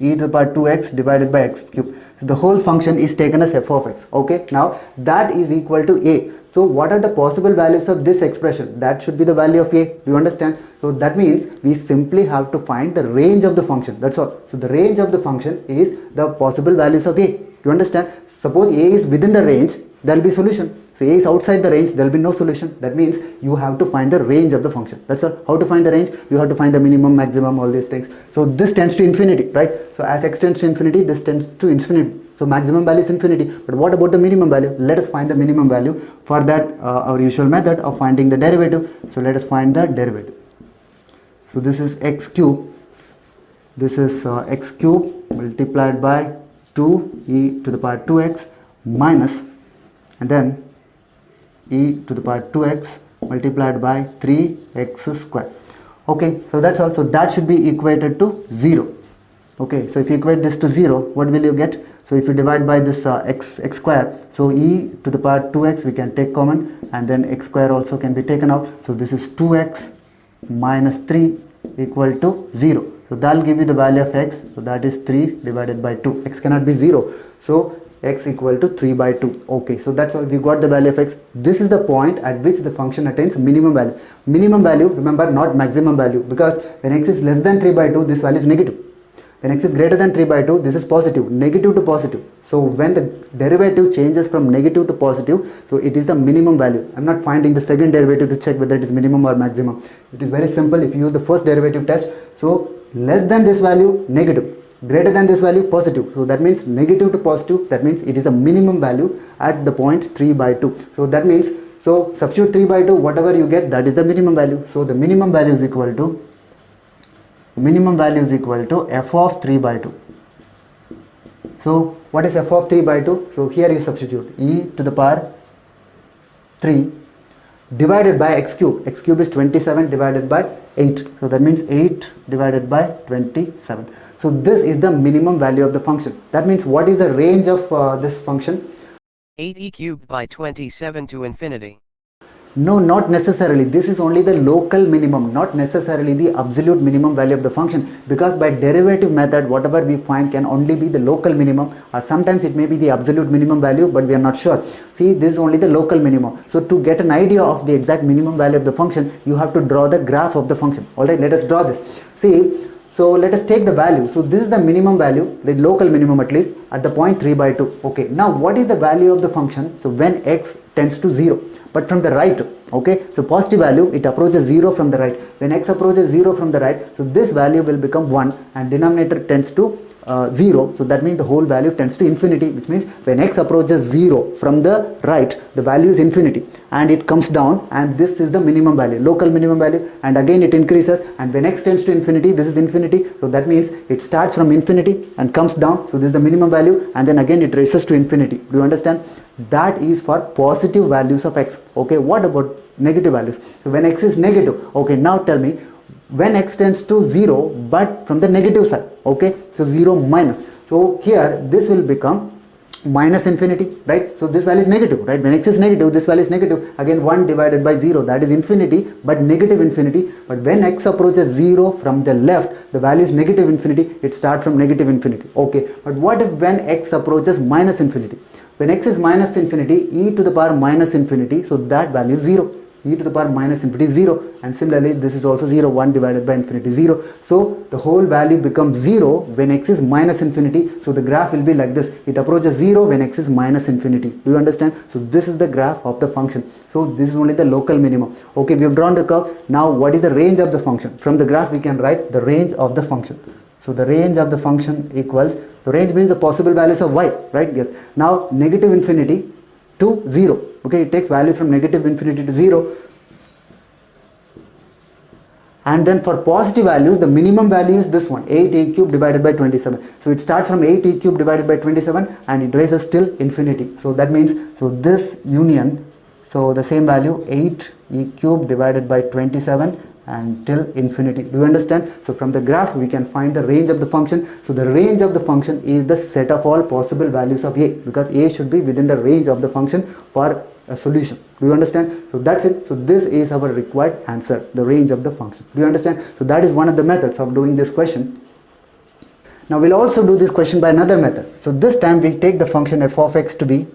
e to the power 2x divided by x cube. So the whole function is taken as f of x. Okay, now that is equal to a. So what are the possible values of this expression? That should be the value of a. Do you understand? So that means we simply have to find the range of the function. That's all. So the range of the function is the possible values of a. Do you understand? Suppose a is within the range, there will be solution. So a is outside the range, there will be no solution. That means you have to find the range of the function. That's all. How to find the range? You have to find the minimum, maximum, all these things. So this tends to infinity, right? So as x tends to infinity, this tends to infinity. So maximum value is infinity. But what about the minimum value? Let us find the minimum value. For that, our usual method of finding the derivative. So let us find the derivative. So this is x cube. This is x cube multiplied by 2e to the power 2x minus, and then e to the power 2x multiplied by 3x square. Okay, so that's all. So that should be equated to 0. Okay, so if you equate this to 0, what will you get? So if you divide by this x square, so e to the power 2x we can take common, and then x square also can be taken out. So this is 2x minus 3 equal to 0. So that will give you the value of x. So that is 3 divided by 2. X cannot be 0. So x equal to 3 by 2. Okay, so that's all. We got the value of x. This is the point at which the function attains minimum value. Minimum value, remember, not maximum value, because when x is less than 3 by 2, this value is negative. When x is greater than 3 by 2, this is positive, negative to positive. So when the derivative changes from negative to positive, so it is the minimum value. I am not finding the second derivative to check whether it is minimum or maximum. It is very simple if you use the first derivative test. So less than this value, negative. Greater than this value, positive. So that means negative to positive. That means it is a minimum value at the point 3 by 2. So that means, so substitute 3 by 2, whatever you get, that is the minimum value. So the minimum value is equal to f of 3 by 2. So what is f of 3 by 2? So here you substitute e to the power 3 divided by x cube. X cube is 27 divided by 8. So that means 8 divided by 27. So this is the minimum value of the function. That means what is the range of this function? 8e cubed by 27 to infinity. No, not necessarily. This is only the local minimum, not necessarily the absolute minimum value of the function, because by derivative method whatever we find can only be the local minimum, or sometimes it may be the absolute minimum value, but we are not sure. See, this is only the local minimum. So to get an idea of the exact minimum value of the function, you have to draw the graph of the function. Alright, let us draw this. See, so let us take the value. So this is the minimum value, the local minimum at least, at the point 3 by 2. Okay, now what is the value of the function? So when x tends to 0, but from the right. Okay, so positive value, it approaches 0 from the right. When x approaches 0 from the right, so this value will become 1 and denominator tends to 0. So that means the whole value tends to infinity, which means when x approaches 0 from the right, the value is infinity and it comes down, and this is the minimum value, local minimum value, and again it increases, and when x tends to infinity, this is infinity. So that means it starts from infinity and comes down. So this is the minimum value, and then again it races to infinity. Do you understand? That is for positive values of x. Okay, what about negative values? So when x is negative, okay, now tell me when x tends to 0 but from the negative side. Okay, so 0 minus. So here this will become minus infinity, right? So this value is negative, right? When x is negative, this value is negative. Again 1 divided by 0, that is infinity, but negative infinity. But when x approaches 0 from the left, the value is negative infinity. It starts from negative infinity. Okay, but what if when x approaches minus infinity? When x is minus infinity, e to the power minus infinity, so that value is 0. E to the power minus infinity is 0, and similarly this is also 0. 1 divided by infinity 0. So the whole value becomes 0 when x is minus infinity. So the graph will be like this. It approaches 0 when x is minus infinity. Do you understand? So this is the graph of the function. So this is only the local minimum. Okay, we have drawn the curve. Now what is the range of the function? From the graph we can write the range of the function. So the range of the function equals, the range means the possible values of y, right? Yes. Now negative infinity to 0. Okay, it takes value from negative infinity to 0. And then for positive values, the minimum value is this one, 8e cubed divided by 27. So it starts from 8e cubed divided by 27 and it raises till infinity. So that means, so this union, so the same value 8e cubed divided by 27 and till infinity. Do you understand? So from the graph we can find the range of the function. So the range of the function is the set of all possible values of a, because a should be within the range of the function for a solution. Do you understand? So that's it. So this is our required answer, the range of the function. Do you understand? So that is one of the methods of doing this question. Now we'll also do this question by another method. So this time we take the function f of x to be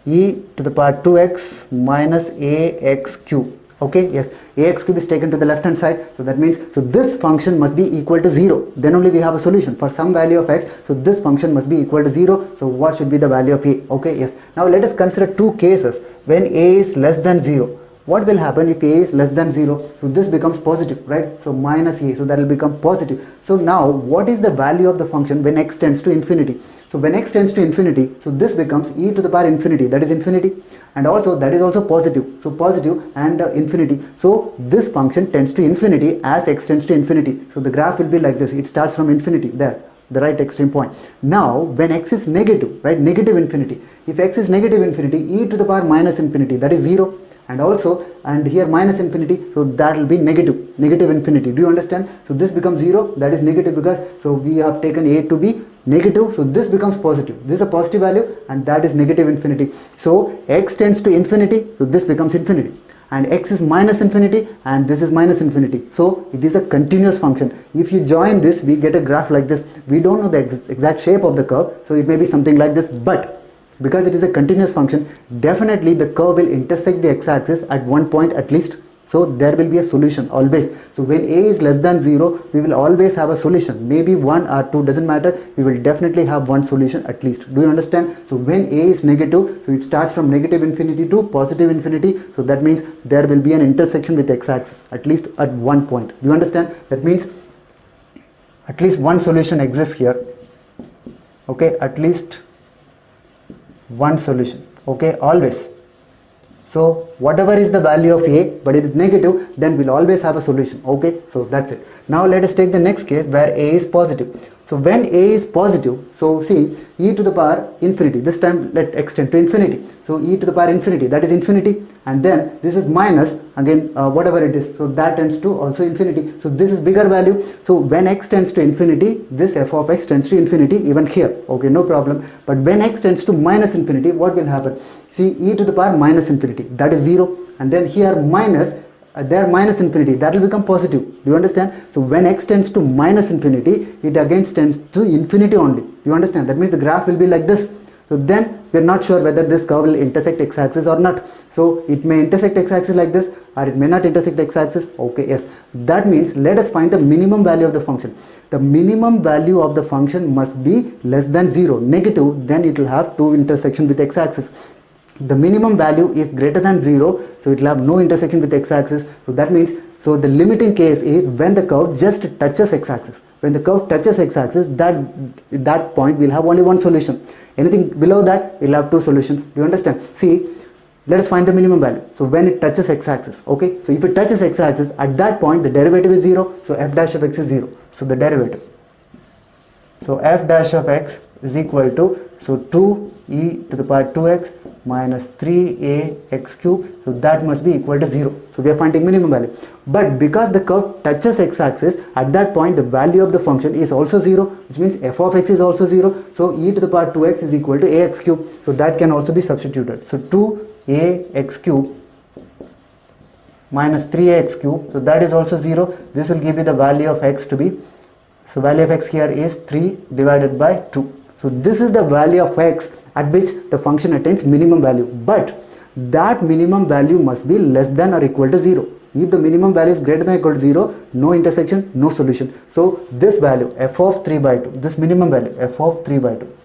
e to the power 2x minus ax cube. Okay, yes, ax cube is taken to the left hand side. So that means, so this function must be equal to 0. Then only we have a solution for some value of x. So this function must be equal to 0. So what should be the value of a? Okay, yes. Now let us consider two cases when a is less than 0. what will happen if a is less than 0? So this becomes positive, right? So minus a, so that will become positive. So now what is the value of the function when x tends to infinity? So when x tends to infinity, so this becomes e to the power infinity, that is infinity, and also that is also positive, so positive and infinity. So this function tends to infinity as x tends to infinity. So the graph will be like this, it starts from infinity there, the right extreme point. Now when x is negative, right, negative infinity, if x is negative infinity, e to the power minus infinity, that is 0, and also and here minus infinity, so that will be negative infinity. Do you understand? So this becomes 0, that is negative, because so we have taken a to be negative, so this becomes positive, this is a positive value and that is negative infinity. So x tends to infinity, so this becomes infinity, and x is minus infinity and this is minus infinity. So it is a continuous function. If you join this, we get a graph like this. We don't know the exact shape of the curve, so it may be something like this, but because it is a continuous function, definitely the curve will intersect the x-axis at one point at least. So there will be a solution always. So when a is less than 0, we will always have a solution. Maybe 1 or 2, doesn't matter. We will definitely have one solution at least. Do you understand? So when a is negative, so it starts from negative infinity to positive infinity. So that means there will be an intersection with x-axis at least at one point. Do you understand? That means at least one solution exists here. Okay, at least one solution. Okay, always. So whatever is the value of a, but it is negative, then we'll always have a solution. Okay, so that's it. Now let us take the next case where a is positive. So when a is positive, so see, e to the power infinity, this time let x tend to infinity. So e to the power infinity, that is infinity, and then this is minus, again whatever it is, so that tends to also infinity. So this is bigger value. So when x tends to infinity, this f of x tends to infinity even here. Okay, no problem. But when x tends to minus infinity, what will happen? See, e to the power minus infinity, that is 0, and then here minus, there minus infinity, that will become positive. Do you understand? So when x tends to minus infinity, it again tends to infinity only. Do you understand? That means the graph will be like this. So then we are not sure whether this curve will intersect x-axis or not. So it may intersect x-axis like this, or it may not intersect x-axis. Okay, yes. That means let us find the minimum value of the function. The minimum value of the function must be less than 0, negative, then it will have two intersection with x-axis. The minimum value is greater than 0, so it will have no intersection with x-axis. So that means, so the limiting case is when the curve just touches x-axis. When the curve touches x-axis, that point will have only one solution. Anything below that will have two solutions. Do you understand? See, let us find the minimum value. So when it touches x-axis, okay, so if it touches x-axis, at that point the derivative is 0, so f dash of x is 0. So the derivative, so f dash of x is equal to, so 2e to the power 2x minus 3a x cube, so that must be equal to 0. So we are finding minimum value. But because the curve touches x-axis, at that point the value of the function is also 0, which means f of x is also 0. So e to the power 2x is equal to ax cube. So that can also be substituted. So 2ax cube minus 3ax cube, so that is also 0. This will give you the value of x to be, so value of x here is 3 divided by 2. So this is the value of x at which the function attains minimum value, but that minimum value must be less than or equal to 0. If the minimum value is greater than or equal to 0, no intersection, no solution. So this value f of 3 by 2, this minimum value f of 3 by 2,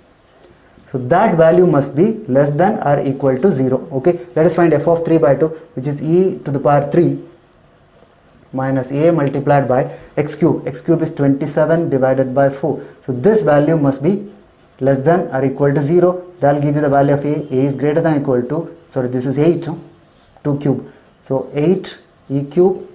so that value must be less than or equal to 0. Okay, let us find f of 3 by 2, which is e to the power 3 minus a multiplied by x cube. X cube is 27 divided by 4. So this value must be less than or equal to 0. That will give you the value of a. A is greater than or equal to, sorry, this is 8, 2 cube. So 8 e cube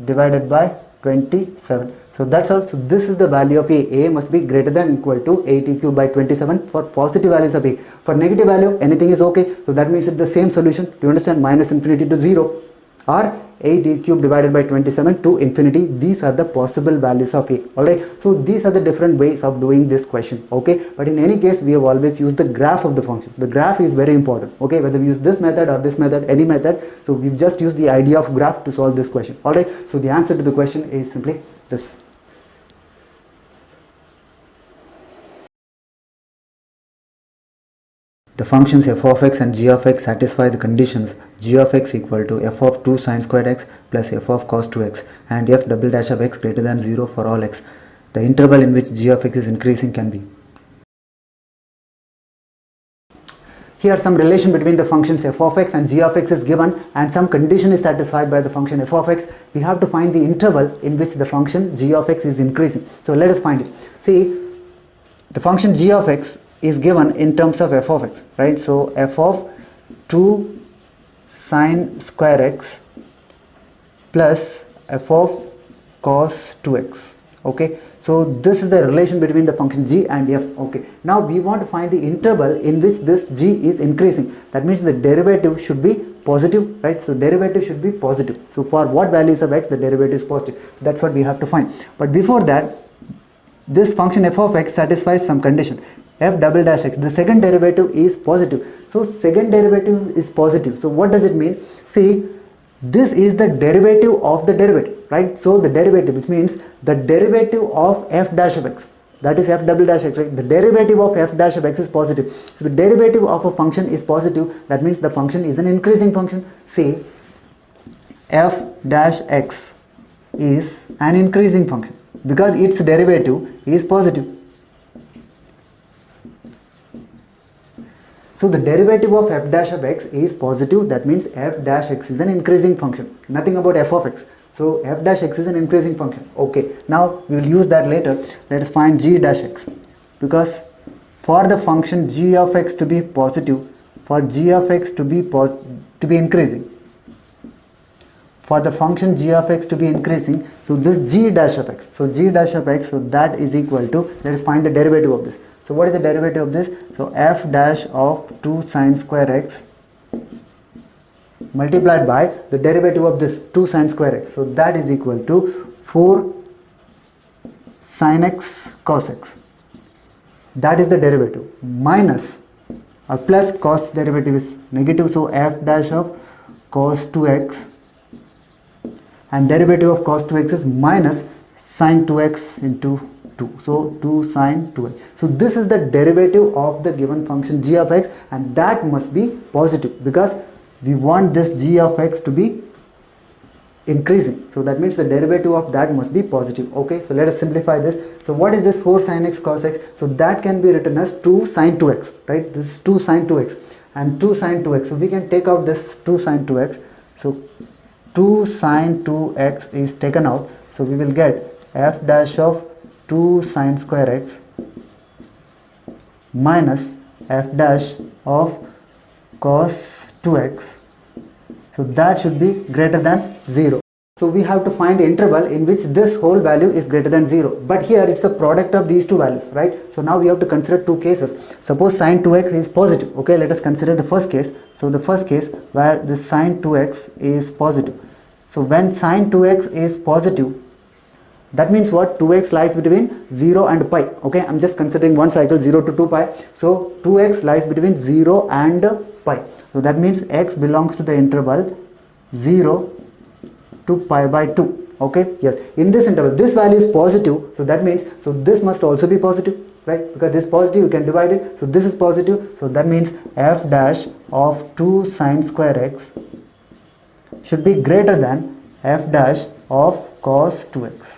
divided by 27. So that's all. So this is the value of a. A must be greater than or equal to 8 e cube by 27 for positive values of a. For negative value, anything is okay. So that means it's the same solution. Do you understand? Minus infinity to 0 or 8 e cube divided by 27 to infinity. These are the possible values of a. Alright, so these are the different ways of doing this question. Okay, but in any case we have always used the graph of the function. The graph is very important. Okay, whether we use this method or this method, any method, so we've just used the idea of graph to solve this question. Alright, so the answer to the question is simply this. The functions f of x and g of x satisfy the conditions g of x equal to f of 2 sin squared x plus f of cos 2x and f double dash of x greater than 0 for all x. The interval in which g of x is increasing can be. here some relation between the functions f of x and g of x is given and some condition is satisfied by the function f of x. We have to find the interval in which the function g of x is increasing. So let us find it. See, the function g of x is given in terms of f of x, right? So f of 2 sine square x plus f of cos 2x. Okay, so this is the relation between the function g and f. Okay, now we want to find the interval in which this g is increasing. That means the derivative should be positive, right? So derivative should be positive. So for what values of x the derivative is positive, that's what we have to find. But before that, this function f of x satisfies some condition. F double dash x, the second derivative is positive. So second derivative is positive. So what does it mean? See, this is the derivative of the derivative, right? So the derivative, which means the derivative of f dash of x, that is f double dash x, right? The derivative of f dash of x is positive. So the derivative of a function is positive. That means the function is an increasing function. See, f dash x is an increasing function because its derivative is positive. So the derivative of f dash of x is positive. That means f dash x is an increasing function. Nothing about f of x. So f dash x is an increasing function. Okay, now we will use that later. Let us find g dash x, because for the function g of x to be positive, for g of x to be increasing, for the function g of x to be increasing, so this g dash of x, so g dash of x, so that is equal to, let us find the derivative of this. So what is the derivative of this? So f dash of 2 sine square x multiplied by the derivative of this 2 sine square x. So that is equal to 4 sine x cos x. That is the derivative, minus or plus cos derivative is negative. So f dash of cos 2x, and derivative of cos 2x is minus sine 2x into 2. So 2 sine 2x. So this is the derivative of the given function g of x, and that must be positive because we want this g of x to be increasing. So that means the derivative of that must be positive. Okay, so let us simplify this. So what is this 4 sine x cos x? So that can be written as 2 sine 2x, right? This is 2 sine 2x and 2 sine 2x. So we can take out this 2 sine 2x. So 2 sine 2x is taken out. So we will get f dash of 2 sine square x minus f dash of cos 2x. So that should be greater than 0. So we have to find the interval in which this whole value is greater than 0. But here it's a product of these two values, right? So now we have to consider two cases. Suppose sine 2x is positive. Okay, let us consider the first case. So the first case where the sine 2x is positive. So when sine 2x is positive, that means what? 2x lies between 0 and pi. Okay, I'm just considering one cycle 0 to 2 pi. So 2x lies between 0 and pi. So that means x belongs to the interval 0 to pi by 2. Okay, yes. In this interval, this value is positive. So that means, so this must also be positive, right? Because this is positive, you can divide it. So this is positive. So that means f dash of 2 sine square x should be greater than f dash of cos 2x.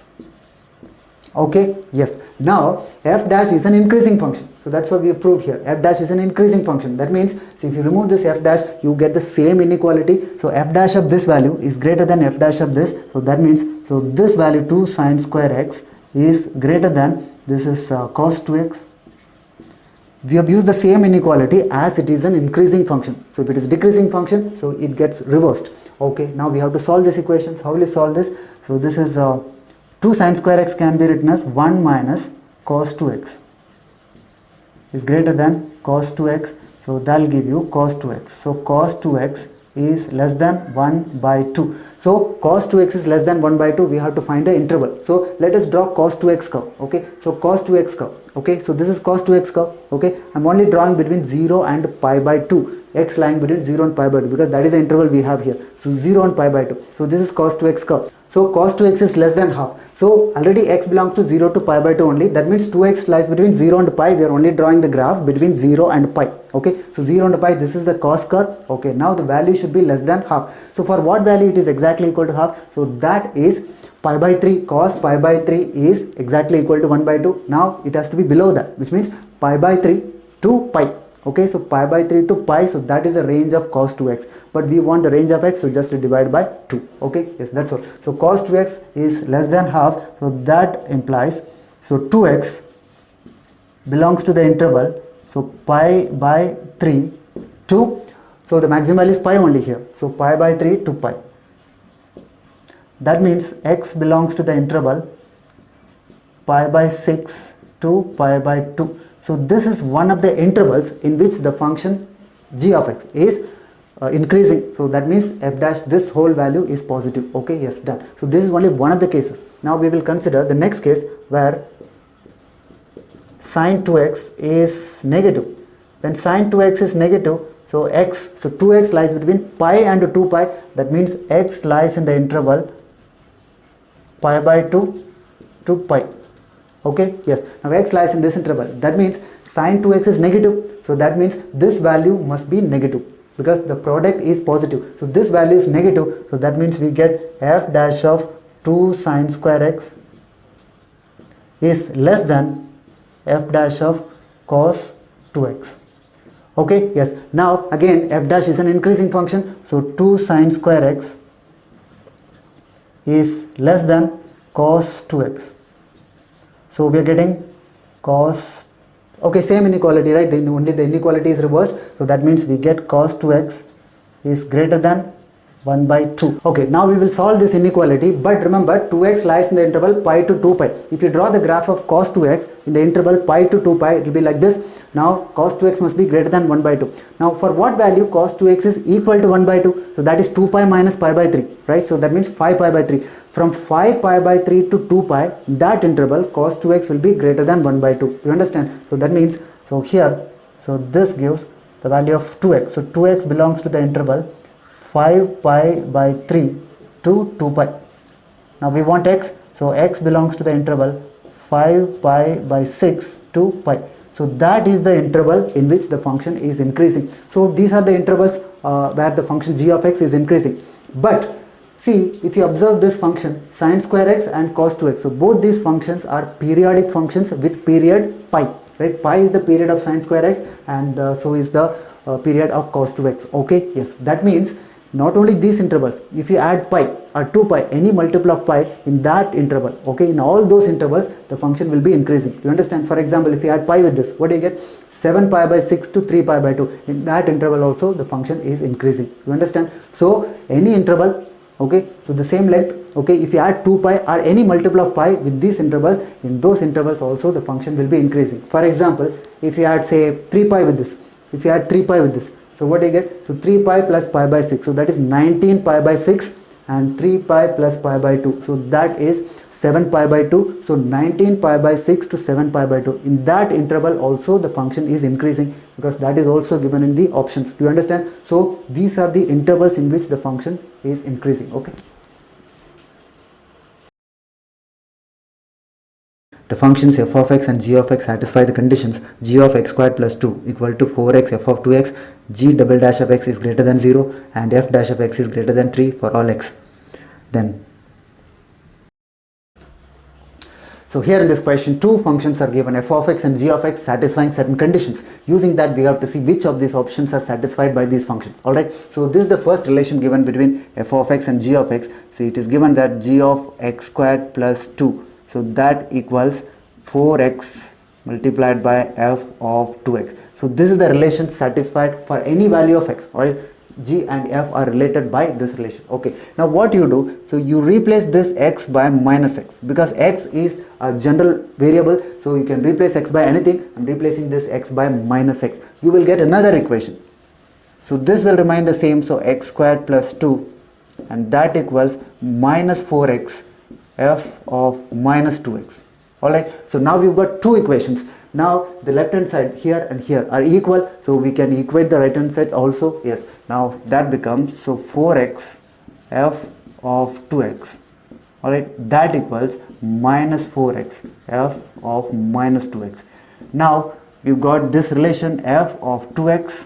Okay, yes. Now f dash is an increasing function. So that's what we have proved here. F dash is an increasing function. That means, so if you remove this f dash, you get the same inequality. So f dash of this value is greater than f dash of this. So that means, so this value 2 sine square x is greater than, this is cos 2x. We have used the same inequality as it is an increasing function. So if it is decreasing function, so it gets reversed. Okay, now we have to solve this equation. How will you solve this? So this is 2 sine square x can be written as 1 minus cos 2x is greater than cos 2x. So that will give you cos 2x. So cos 2x is less than 1 by 2. So cos 2x is less than 1 by 2. We have to find the interval. So let us draw cos 2x curve. Okay, so cos 2x curve. Okay, so this is cos 2x curve. Okay, I'm only drawing between 0 and pi by 2. X lying between 0 and pi by 2 because that is the interval we have here. So 0 and pi by 2. So this is cos 2x curve. So cos 2x is less than half. So already x belongs to 0 to pi by 2 only. That means 2x lies between 0 and pi. We are only drawing the graph between 0 and pi. Okay, so 0 and pi, this is the cos curve. Okay, now the value should be less than half. So for what value it is exactly equal to half? So that is pi by 3. Cos pi by 3 is exactly equal to 1 by 2. Now it has to be below that, which means pi by 3 to pi. Okay, so pi by 3 to pi, so that is the range of cos 2x, but we want the range of x, so just divide by 2. Okay, yes, that's all. So cos 2x is less than half, so that implies, so 2x belongs to the interval, so pi by 3 to, so the maximal is pi only here, so pi by 3 to pi. That means x belongs to the interval pi by 6 to pi by 2. So this is one of the intervals in which the function g of x is increasing. So that means f dash, this whole value is positive. Okay, yes, done. So this is only one of the cases. Now we will consider the next case where sine 2x is negative. When sine 2x is negative, so x, so 2x lies between pi and 2 pi. That means x lies in the interval pi by 2 to pi. Okay, yes, now x lies in this interval. That means sine 2x is negative, so that means this value must be negative because the product is positive. So this value is negative, so that means we get f dash of 2 sine square x is less than f dash of cos 2x. Okay, yes, now again f dash is an increasing function, so 2 sine square x is less than cos 2x. So we are getting cos, okay, same inequality, right? Then only the inequality is reversed. So that means we get cos 2x is greater than 1 by 2. Okay, now we will solve this inequality, but remember 2x lies in the interval pi to 2 pi. If you draw the graph of cos 2x in the interval pi to 2 pi, it will be like this. Now cos 2x must be greater than 1 by 2. Now for what value cos 2x is equal to 1 by 2? So that is 2 pi minus pi by 3, right? So that means 5 pi by 3. From 5 pi by 3 to 2 pi, in that interval cos 2x will be greater than 1 by 2. You understand? So that means, so here, so this gives the value of 2x. So 2x belongs to the interval 5 pi by 3 to 2 pi. Now we want x, so x belongs to the interval 5 pi by 6 to pi. So that is the interval in which the function is increasing. So these are the intervals where the function g of x is increasing. But see, if you observe this function sine square x and cos 2x, so both these functions are periodic functions with period pi, right? Pi is the period of sine square x and so is the period of cos 2x. Okay, yes, that means not only these intervals, if you add pi or 2 pi, any multiple of pi in that interval, okay, in all those intervals the function will be increasing. You understand? For example, if you add pi with this, what do you get? 7 pi by 6 to 3 pi by 2. In that interval also the function is increasing. You understand? So any interval, okay, so the same length, okay, if you add 2 pi or any multiple of pi with these intervals, in those intervals also the function will be increasing. For example, if you add say 3 pi with this, if you add 3 pi with this, so what do you get? So 3 pi plus pi by 6, so that is 19 pi by 6 and 3 pi plus pi by 2, so that is 7 pi by 2. So 19 pi by 6 to 7 pi by 2, in that interval also the function is increasing because that is also given in the options. Do you understand? So these are the intervals in which the function is increasing. Okay, the functions f of x and g of x satisfy the conditions g of x squared plus 2 equal to 4x f of 2x, g double dash of x is greater than 0 and f dash of x is greater than 3 for all x. Then, so here in this question, two functions are given, f of x and g of x, satisfying certain conditions. Using that, we have to see which of these options are satisfied by these functions. Alright, so this is the first relation given between f of x and g of x. So it is given that g of x squared plus 2, so that equals 4x multiplied by f of 2x. So this is the relation satisfied for any value of x. Alright, g and f are related by this relation. Okay, now what you do, so you replace this x by minus x because x is a general variable, so you can replace x by anything. I'm replacing this x by minus x. You will get another equation. So this will remain the same, so x squared plus 2 and that equals minus 4x f of minus 2x. Alright, so now we've got two equations. Now the left hand side here and here are equal, so we can equate the right hand side also. Yes, now that becomes, so 4x f of 2x. Alright, that equals minus 4x f of minus 2x. Now we've got this relation f of 2x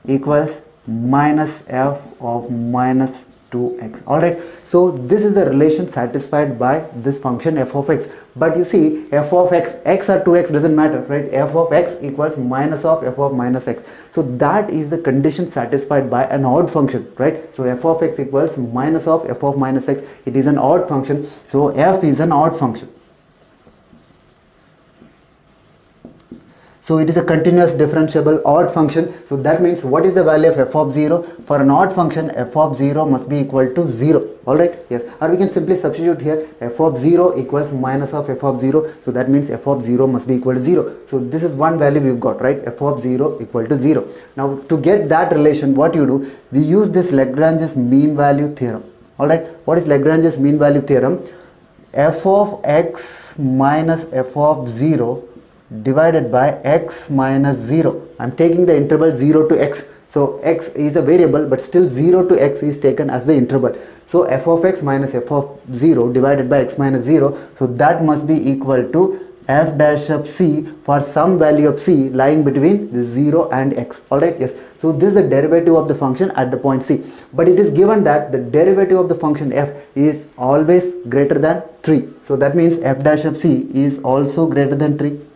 equals minus f of minus 2x. Alright, so this is the relation satisfied by this function f of x. But you see, f of x, x or 2x doesn't matter, right? F of x equals minus of f of minus x. So that is the condition satisfied by an odd function, right? So f of x equals minus of f of minus x. It is an odd function, so f is an odd function. So it is a continuous differentiable odd function. So that means what is the value of f of 0? For an odd function, f of 0 must be equal to 0. Alright, yes. Or we can simply substitute here, f of 0 equals minus of f of 0. So that means f of 0 must be equal to 0. So this is one value we've got, right? F of 0 equal to 0. Now to get that relation, what you do? We use this Lagrange's mean value theorem. Alright, what is Lagrange's mean value theorem? F of x minus f of 0 divided by x minus 0. I am taking the interval 0 to x. So x is a variable, but still 0 to x is taken as the interval. So f of x minus f of 0 divided by x minus 0. So that must be equal to f dash of c for some value of c lying between the 0 and x. Alright, yes. So this is the derivative of the function at the point c. But it is given that the derivative of the function f is always greater than 3. So that means f dash of c is also greater than 3.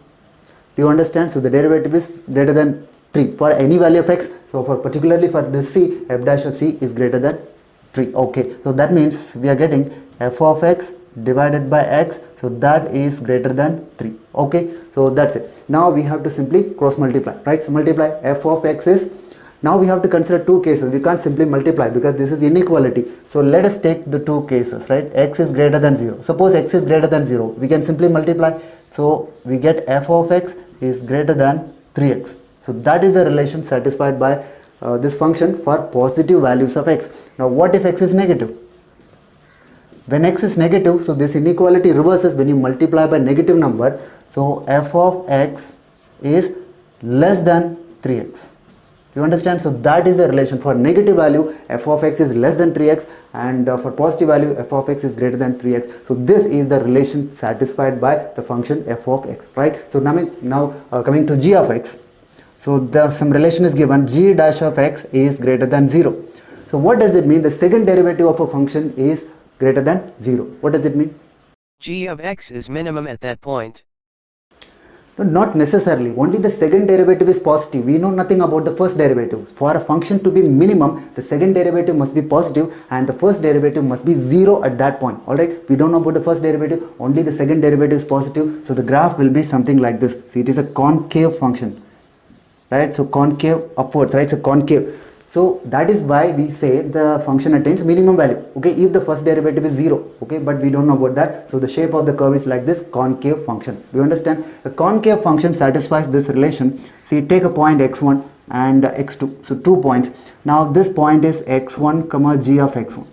Do you understand? So the derivative is greater than 3 for any value of x. So for particularly for this c, f dash of c is greater than 3. Okay, so that means we are getting f of x divided by x. So that is greater than 3. Okay, so that's it. Now we have to simply cross multiply, right? So multiply f of x is, now we have to consider two cases. We can't simply multiply because this is inequality. So let us take the two cases, right? X is greater than 0. Suppose x is greater than 0. We can simply multiply. So we get f of x is greater than 3x. So that is the relation satisfied by this function for positive values of x. Now what if x is negative? When x is negative, so this inequality reverses when you multiply by negative number. So f of x is less than 3x. You understand? So that is the relation. For negative value, f of x is less than 3x, and for positive value, f of x is greater than 3x. So this is the relation satisfied by the function f of x, right? So now coming to g of x. So some relation is given, g dash of x is greater than 0. So what does it mean? The second derivative of a function is greater than 0. What does it mean? G of x is minimum at that point. No, not necessarily. Only the second derivative is positive. We know nothing about the first derivative. For a function to be minimum, the second derivative must be positive and the first derivative must be 0 at that point. Alright, we don't know about the first derivative, only the second derivative is positive. So the graph will be something like this. See, it is a concave function, right? So concave upwards, right? So concave. So that is why we say the function attains minimum value, okay, if the first derivative is 0, okay, but we don't know about that. So the shape of the curve is like this, concave function. Do you understand? The concave function satisfies this relation. See, take a point x1 and x2, so 2 points. Now this point is x1 comma g of x1,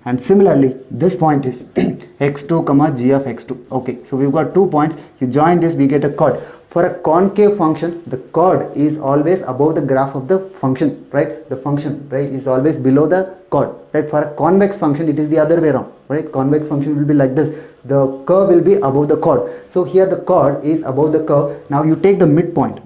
and similarly this point is x2 comma g of x2. Okay, so we've got 2 points. You join this, we get a chord. For a concave function, the chord is always above the graph of the function, right? The function, right, is always below the chord, right? For a convex function, it is the other way around, right? Convex function will be like this. The curve will be above the chord. So here the chord is above the curve. Now you take the midpoint.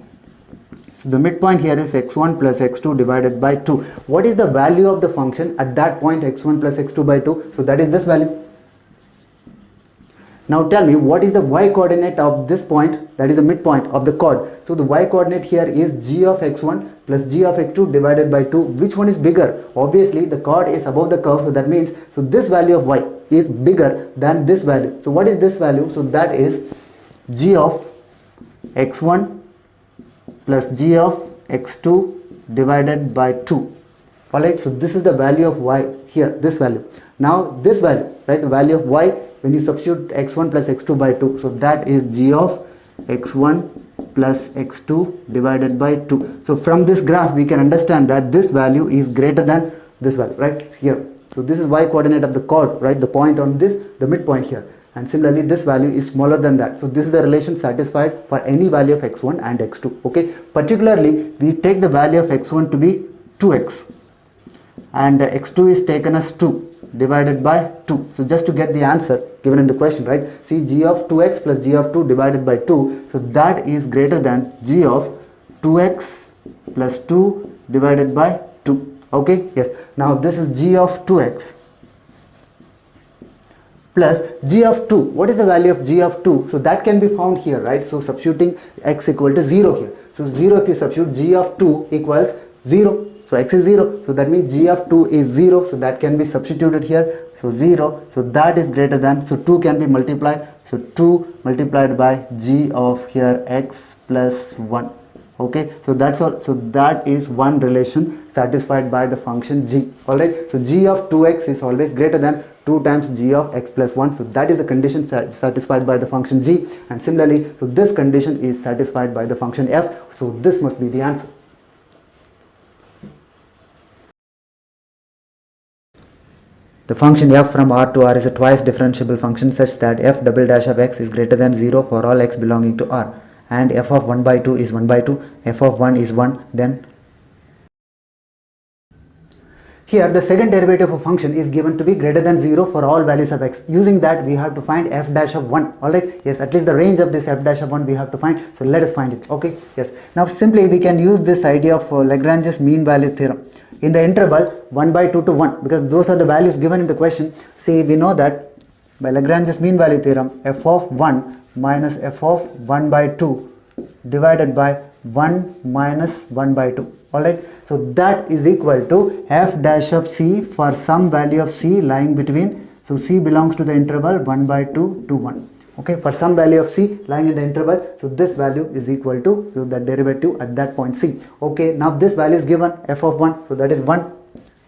So the midpoint here is x1 plus x2 divided by 2. What is the value of the function at that point, x1 plus x2 by 2? So that is this value. Now tell me, what is the y coordinate of this point, that is the midpoint of the chord? So the y coordinate here is g of x1 plus g of x2 divided by 2. Which one is bigger? Obviously the chord is above the curve, so that means, so this value of y is bigger than this value. So what is this value? So that is g of x1 plus g of x2 divided by 2. Alright, so this is the value of y here, this value. Now this value, right, the value of y, when you substitute x1 plus x2 by 2, so that is g of x1 plus x2 divided by 2. So from this graph we can understand that this value is greater than this value, right here. So this is y coordinate of the chord, right, the point on this, the midpoint here, and similarly this value is smaller than that. So this is the relation satisfied for any value of x1 and x2. Okay, particularly we take the value of x1 to be 2x and x2 is taken as 2 divided by 2. So just to get the answer given in the question, right, see, g of 2x plus g of 2 divided by 2, so that is greater than g of 2x plus 2 divided by 2. Okay, yes. Now this is g of 2x plus g of 2. What is the value of g of 2? So that can be found here, right? So substituting x equal to 0 here. So 0, if you substitute, g of 2 equals 0. So x is 0. So that means g of 2 is 0. So that can be substituted here. So 0. So that is greater than. So 2 can be multiplied. So 2 multiplied by g of here x plus 1. Okay, so that's all. So that is one relation satisfied by the function g. Alright, so g of 2x is always greater than 2 times g of x plus 1. So that is the condition satisfied by the function g, and similarly, so this condition is satisfied by the function f. So this must be the answer. The function f from R to R is a twice differentiable function such that f double dash of x is greater than 0 for all x belonging to R, and f of 1 by 2 is 1 by 2, f of 1 is 1, then here the second derivative of a function is given to be greater than 0 for all values of x. Using that, we have to find f dash of 1. Alright, yes, at least the range of this f dash of 1 we have to find. So let us find it. Okay, yes. Now simply we can use this idea of Lagrange's mean value theorem in the interval 1 by 2 to 1, because those are the values given in the question. See, we know that by Lagrange's mean value theorem, f of 1 minus f of 1 by 2 divided by 1 minus 1 by 2. Alright, so that is equal to f dash of c for some value of c lying between, so c belongs to the interval 1 by 2 to 1. Okay, for some value of c lying in the interval, so this value is equal to the derivative at that point c. Okay, now this value is given, f of 1, so that is 1.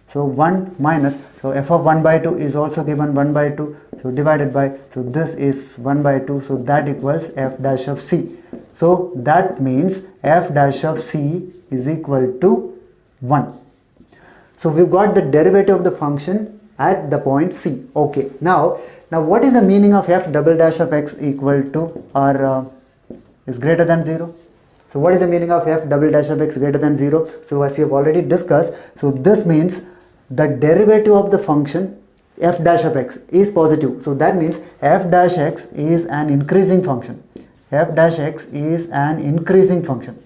So 1 minus, so f of 1 by 2 is also given 1 by 2, so divided by, so this is 1 by 2, so that equals f dash of c. So that means f dash of c is equal to 1. So we've got the derivative of the function at the point c. Okay, now what is the meaning of f double dash of x equal to or is greater than 0? So what is the meaning of f double dash of x greater than 0? So as we have already discussed, so this means the derivative of the function f dash of x is positive. So that means f dash x is an increasing function. F dash x is an increasing function.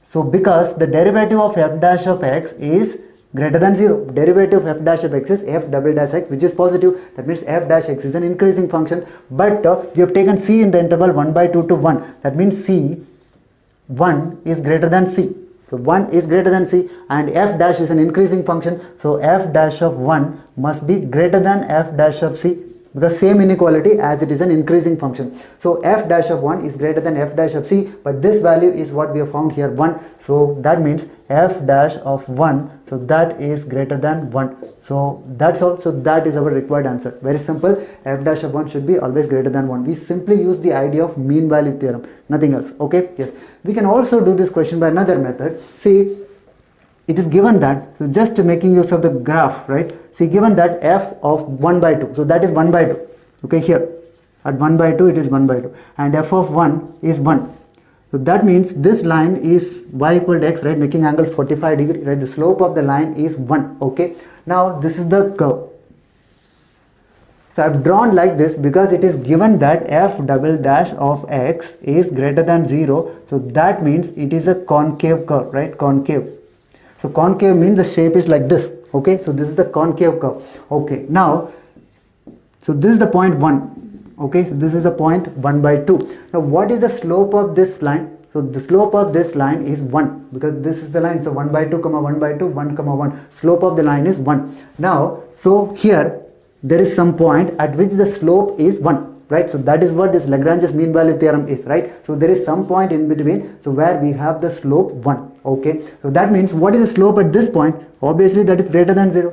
So because the derivative of f dash of x is greater than 0, derivative of f dash of x is f double dash x, which is positive. That means f dash x is an increasing function, but we have taken c in the interval 1 by 2 to 1. That means c 1 is greater than c. So 1 is greater than c, and f dash is an increasing function, so f dash of 1 must be greater than f dash of c, because same inequality as it is an increasing function. So f dash of 1 is greater than f dash of c, but this value is what we have found here, 1. So that means f dash of 1, so that is greater than 1. So that's all. So that is our required answer. Very simple. F dash of 1 should be always greater than 1. We simply use the idea of mean value theorem, nothing else. Okay, yes. We can also do this question by another method. See, it is given that, so just making use of the graph, right? See, given that f of 1 by 2, so that is 1 by 2. Okay, here at 1 by 2 it is 1 by 2, and f of 1 is 1. So that means this line is y equal to x, right, making angle 45 degree, right? The slope of the line is 1. Okay, now this is the curve. So I've drawn like this because it is given that f double dash of x is greater than 0. So that means it is a concave curve, right? Concave. So concave means the shape is like this. Okay, so this is the concave curve. Okay, now, so this is the point 1. Okay, so this is the point 1 by 2. Now what is the slope of this line? So the slope of this line is 1, because this is the line. So 1 by 2 comma 1 by 2, 1 comma 1. Slope of the line is 1. Now, so here there is some point at which the slope is 1, right? So that is what this Lagrange's mean value theorem is, right? So there is some point in between, so where we have the slope 1. Okay, so that means what is the slope at this point? Obviously that is greater than 0,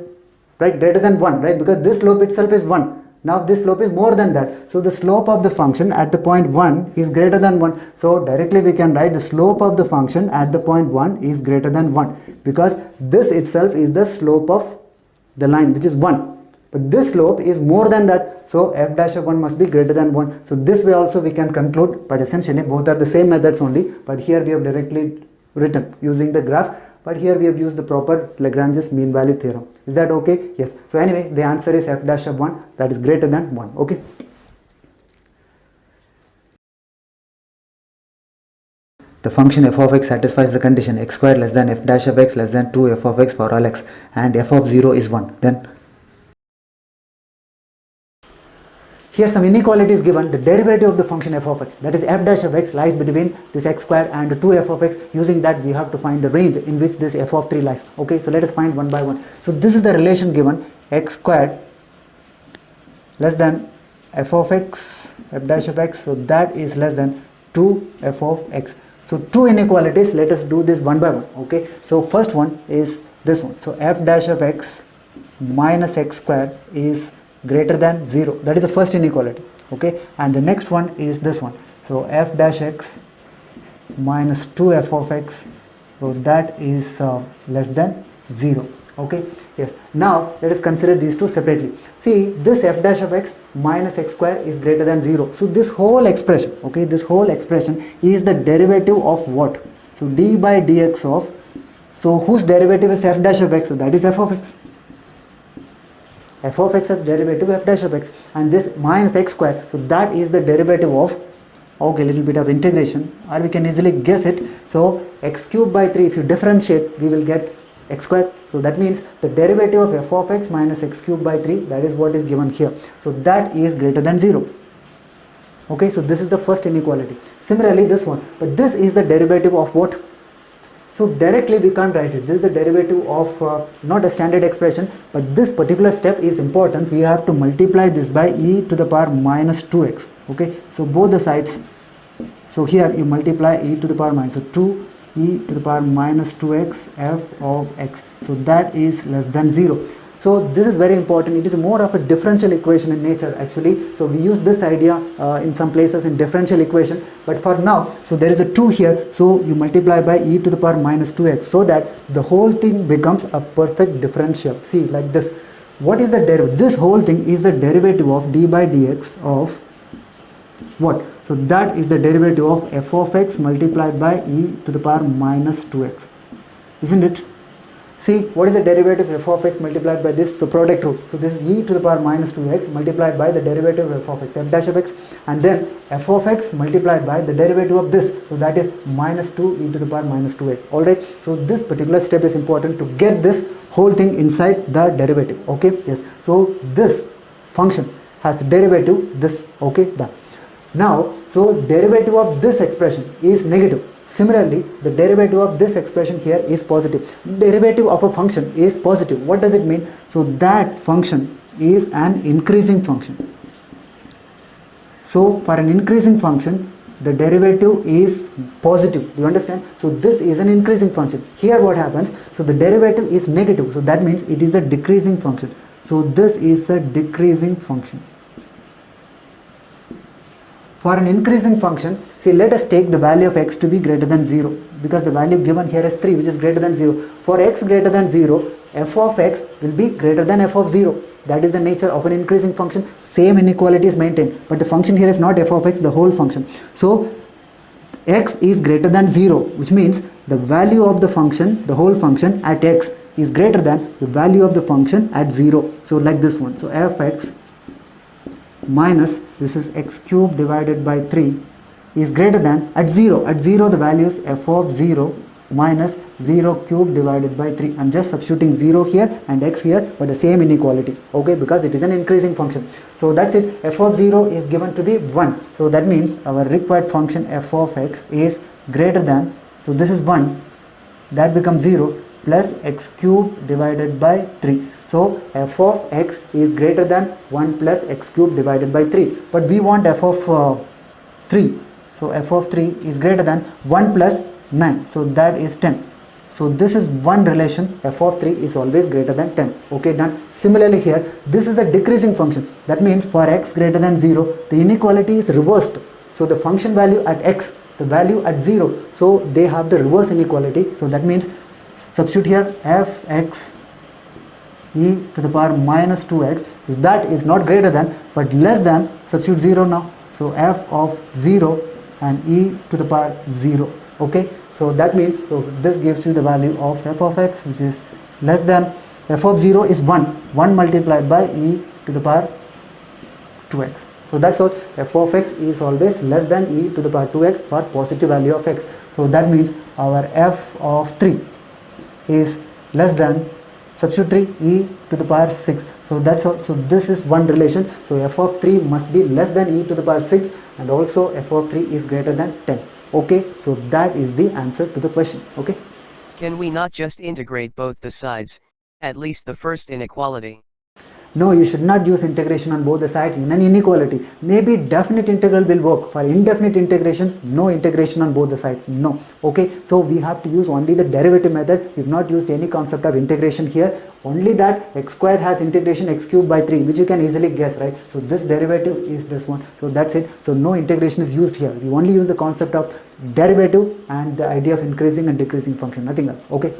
right? Greater than 1, right? Because this slope itself is 1. Now this slope is more than that. So the slope of the function at the point 1 is greater than 1. So directly we can write the slope of the function at the point 1 is greater than 1, because this itself is the slope of the line, which is 1. But this slope is more than that. So f dash of 1 must be greater than 1. So this way also we can conclude, but essentially both are the same methods only. But here we have directly written using the graph, but here we have used the proper Lagrange's mean value theorem. Is that okay? Yes. So anyway, the answer is f dash of 1, that is greater than 1. Okay. the function f of x satisfies the condition x squared less than f dash of x less than 2 f of x for all x, and f of 0 is 1, then here some inequality is given. The derivative of the function f of x, that is f dash of x, lies between this x squared and 2f of x. Using that, we have to find the range in which this f of 3 lies. Okay, so let us find one by one. So this is the relation given: x squared less than f of x, f dash of x, so that is less than 2f of x. So two inequalities, let us do this one by one. Okay, so first one is this one. So f dash of x minus x squared is greater than 0. That is the first inequality. Okay, and the next one is this one. So f dash x minus 2f of x, so that is less than 0. Okay, yes. Now let us consider these two separately. See, this f dash of x minus x square is greater than 0. So this whole expression, okay, this whole expression is the derivative of what? So d by dx of, so whose derivative is f dash of x? So that is f of x. F of x has derivative f dash of x, and this minus x square, so that is the derivative of, okay, little bit of integration, or we can easily guess it. So x cubed by 3, if you differentiate, we will get x squared. So that means the derivative of f of x minus x cubed by 3, that is what is given here. So that is greater than 0. Okay, so this is the first inequality. Similarly this one, but this is the derivative of what? So directly we can't write it. This is the derivative of not a standard expression, but this particular step is important. We have to multiply this by e to the power minus 2x. Okay, so both the sides. So here you multiply e to the power minus, so 2 e to the power minus 2x f of x. So that is less than 0. So this is very important. It is more of a differential equation in nature actually. So we use this idea in some places in differential equation. But for now, so there is a 2 here. So you multiply by e to the power minus 2x, so that the whole thing becomes a perfect differential. See, like this. What is the derivative? This whole thing is the derivative of d by dx of what? So that is the derivative of f of x multiplied by e to the power minus 2x. Isn't it? See, what is the derivative of f of x multiplied by this? So product rule. So this is e to the power minus 2x multiplied by the derivative of f of x, f dash of x, and then f of x multiplied by the derivative of this. So that is minus 2 e to the power minus 2x. Alright, so this particular step is important to get this whole thing inside the derivative. Okay, yes. So this function has derivative this. Okay, done. Now, so derivative of this expression is negative. Similarly, the derivative of this expression here is positive. Derivative of a function is positive. What does it mean? So that function is an increasing function. So for an increasing function, the derivative is positive. Do you understand? So this is an increasing function. Here what happens? So the derivative is negative. So that means it is a decreasing function. So this is a decreasing function. For an increasing function, see, let us take the value of x to be greater than 0, because the value given here is 3, which is greater than 0. For x greater than 0, f of x will be greater than f of 0. That is the nature of an increasing function. Same inequality is maintained, but the function here is not f of x, the whole function. So x is greater than 0, which means the value of the function, the whole function at x is greater than the value of the function at 0. So like this one. So fx minus, this is x cubed divided by 3 is greater than at 0. At 0 the value is f of 0 minus 0 cubed divided by 3. I am just substituting 0 here and x here, but the same inequality. Okay, because it is an increasing function. So that's it. F of 0 is given to be 1. So that means our required function f of x is greater than, so this is 1, that becomes 0 plus x cubed divided by 3. So f of x is greater than 1 plus x cubed divided by 3. But we want f of 3. So f of 3 is greater than 1 plus 9. So that is 10. So this is one relation. F of 3 is always greater than 10. Okay, done. Similarly here, this is a decreasing function. That means for x greater than 0, the inequality is reversed. So the function value at x, the value at 0. So they have the reverse inequality. So that means substitute here fx e to the power minus 2x, that is not greater than but less than, substitute 0 now. So f of 0 and e to the power 0. Okay, so that means, so this gives you the value of f of x, which is less than, f of 0 is 1 multiplied by e to the power 2x. So that's all. F of x is always less than e to the power 2x for positive value of x. So that means our f of 3 is less than, substitute 3, e to the power 6. So that's all. So this is one relation. So f of 3 must be less than e to the power 6, and also f of 3 is greater than 10. Okay, so that is the answer to the question. Okay. Can we not just integrate both the sides, at least the first inequality? No, you should not use integration on both the sides in an inequality. Maybe definite integral will work. For indefinite integration, no integration on both the sides. No. Okay, so we have to use only the derivative method. We have not used any concept of integration here. Only that x squared has integration x cubed by 3, which you can easily guess, right? So this derivative is this one. So that's it. So no integration is used here. We only use the concept of derivative and the idea of increasing and decreasing function, nothing else. Okay.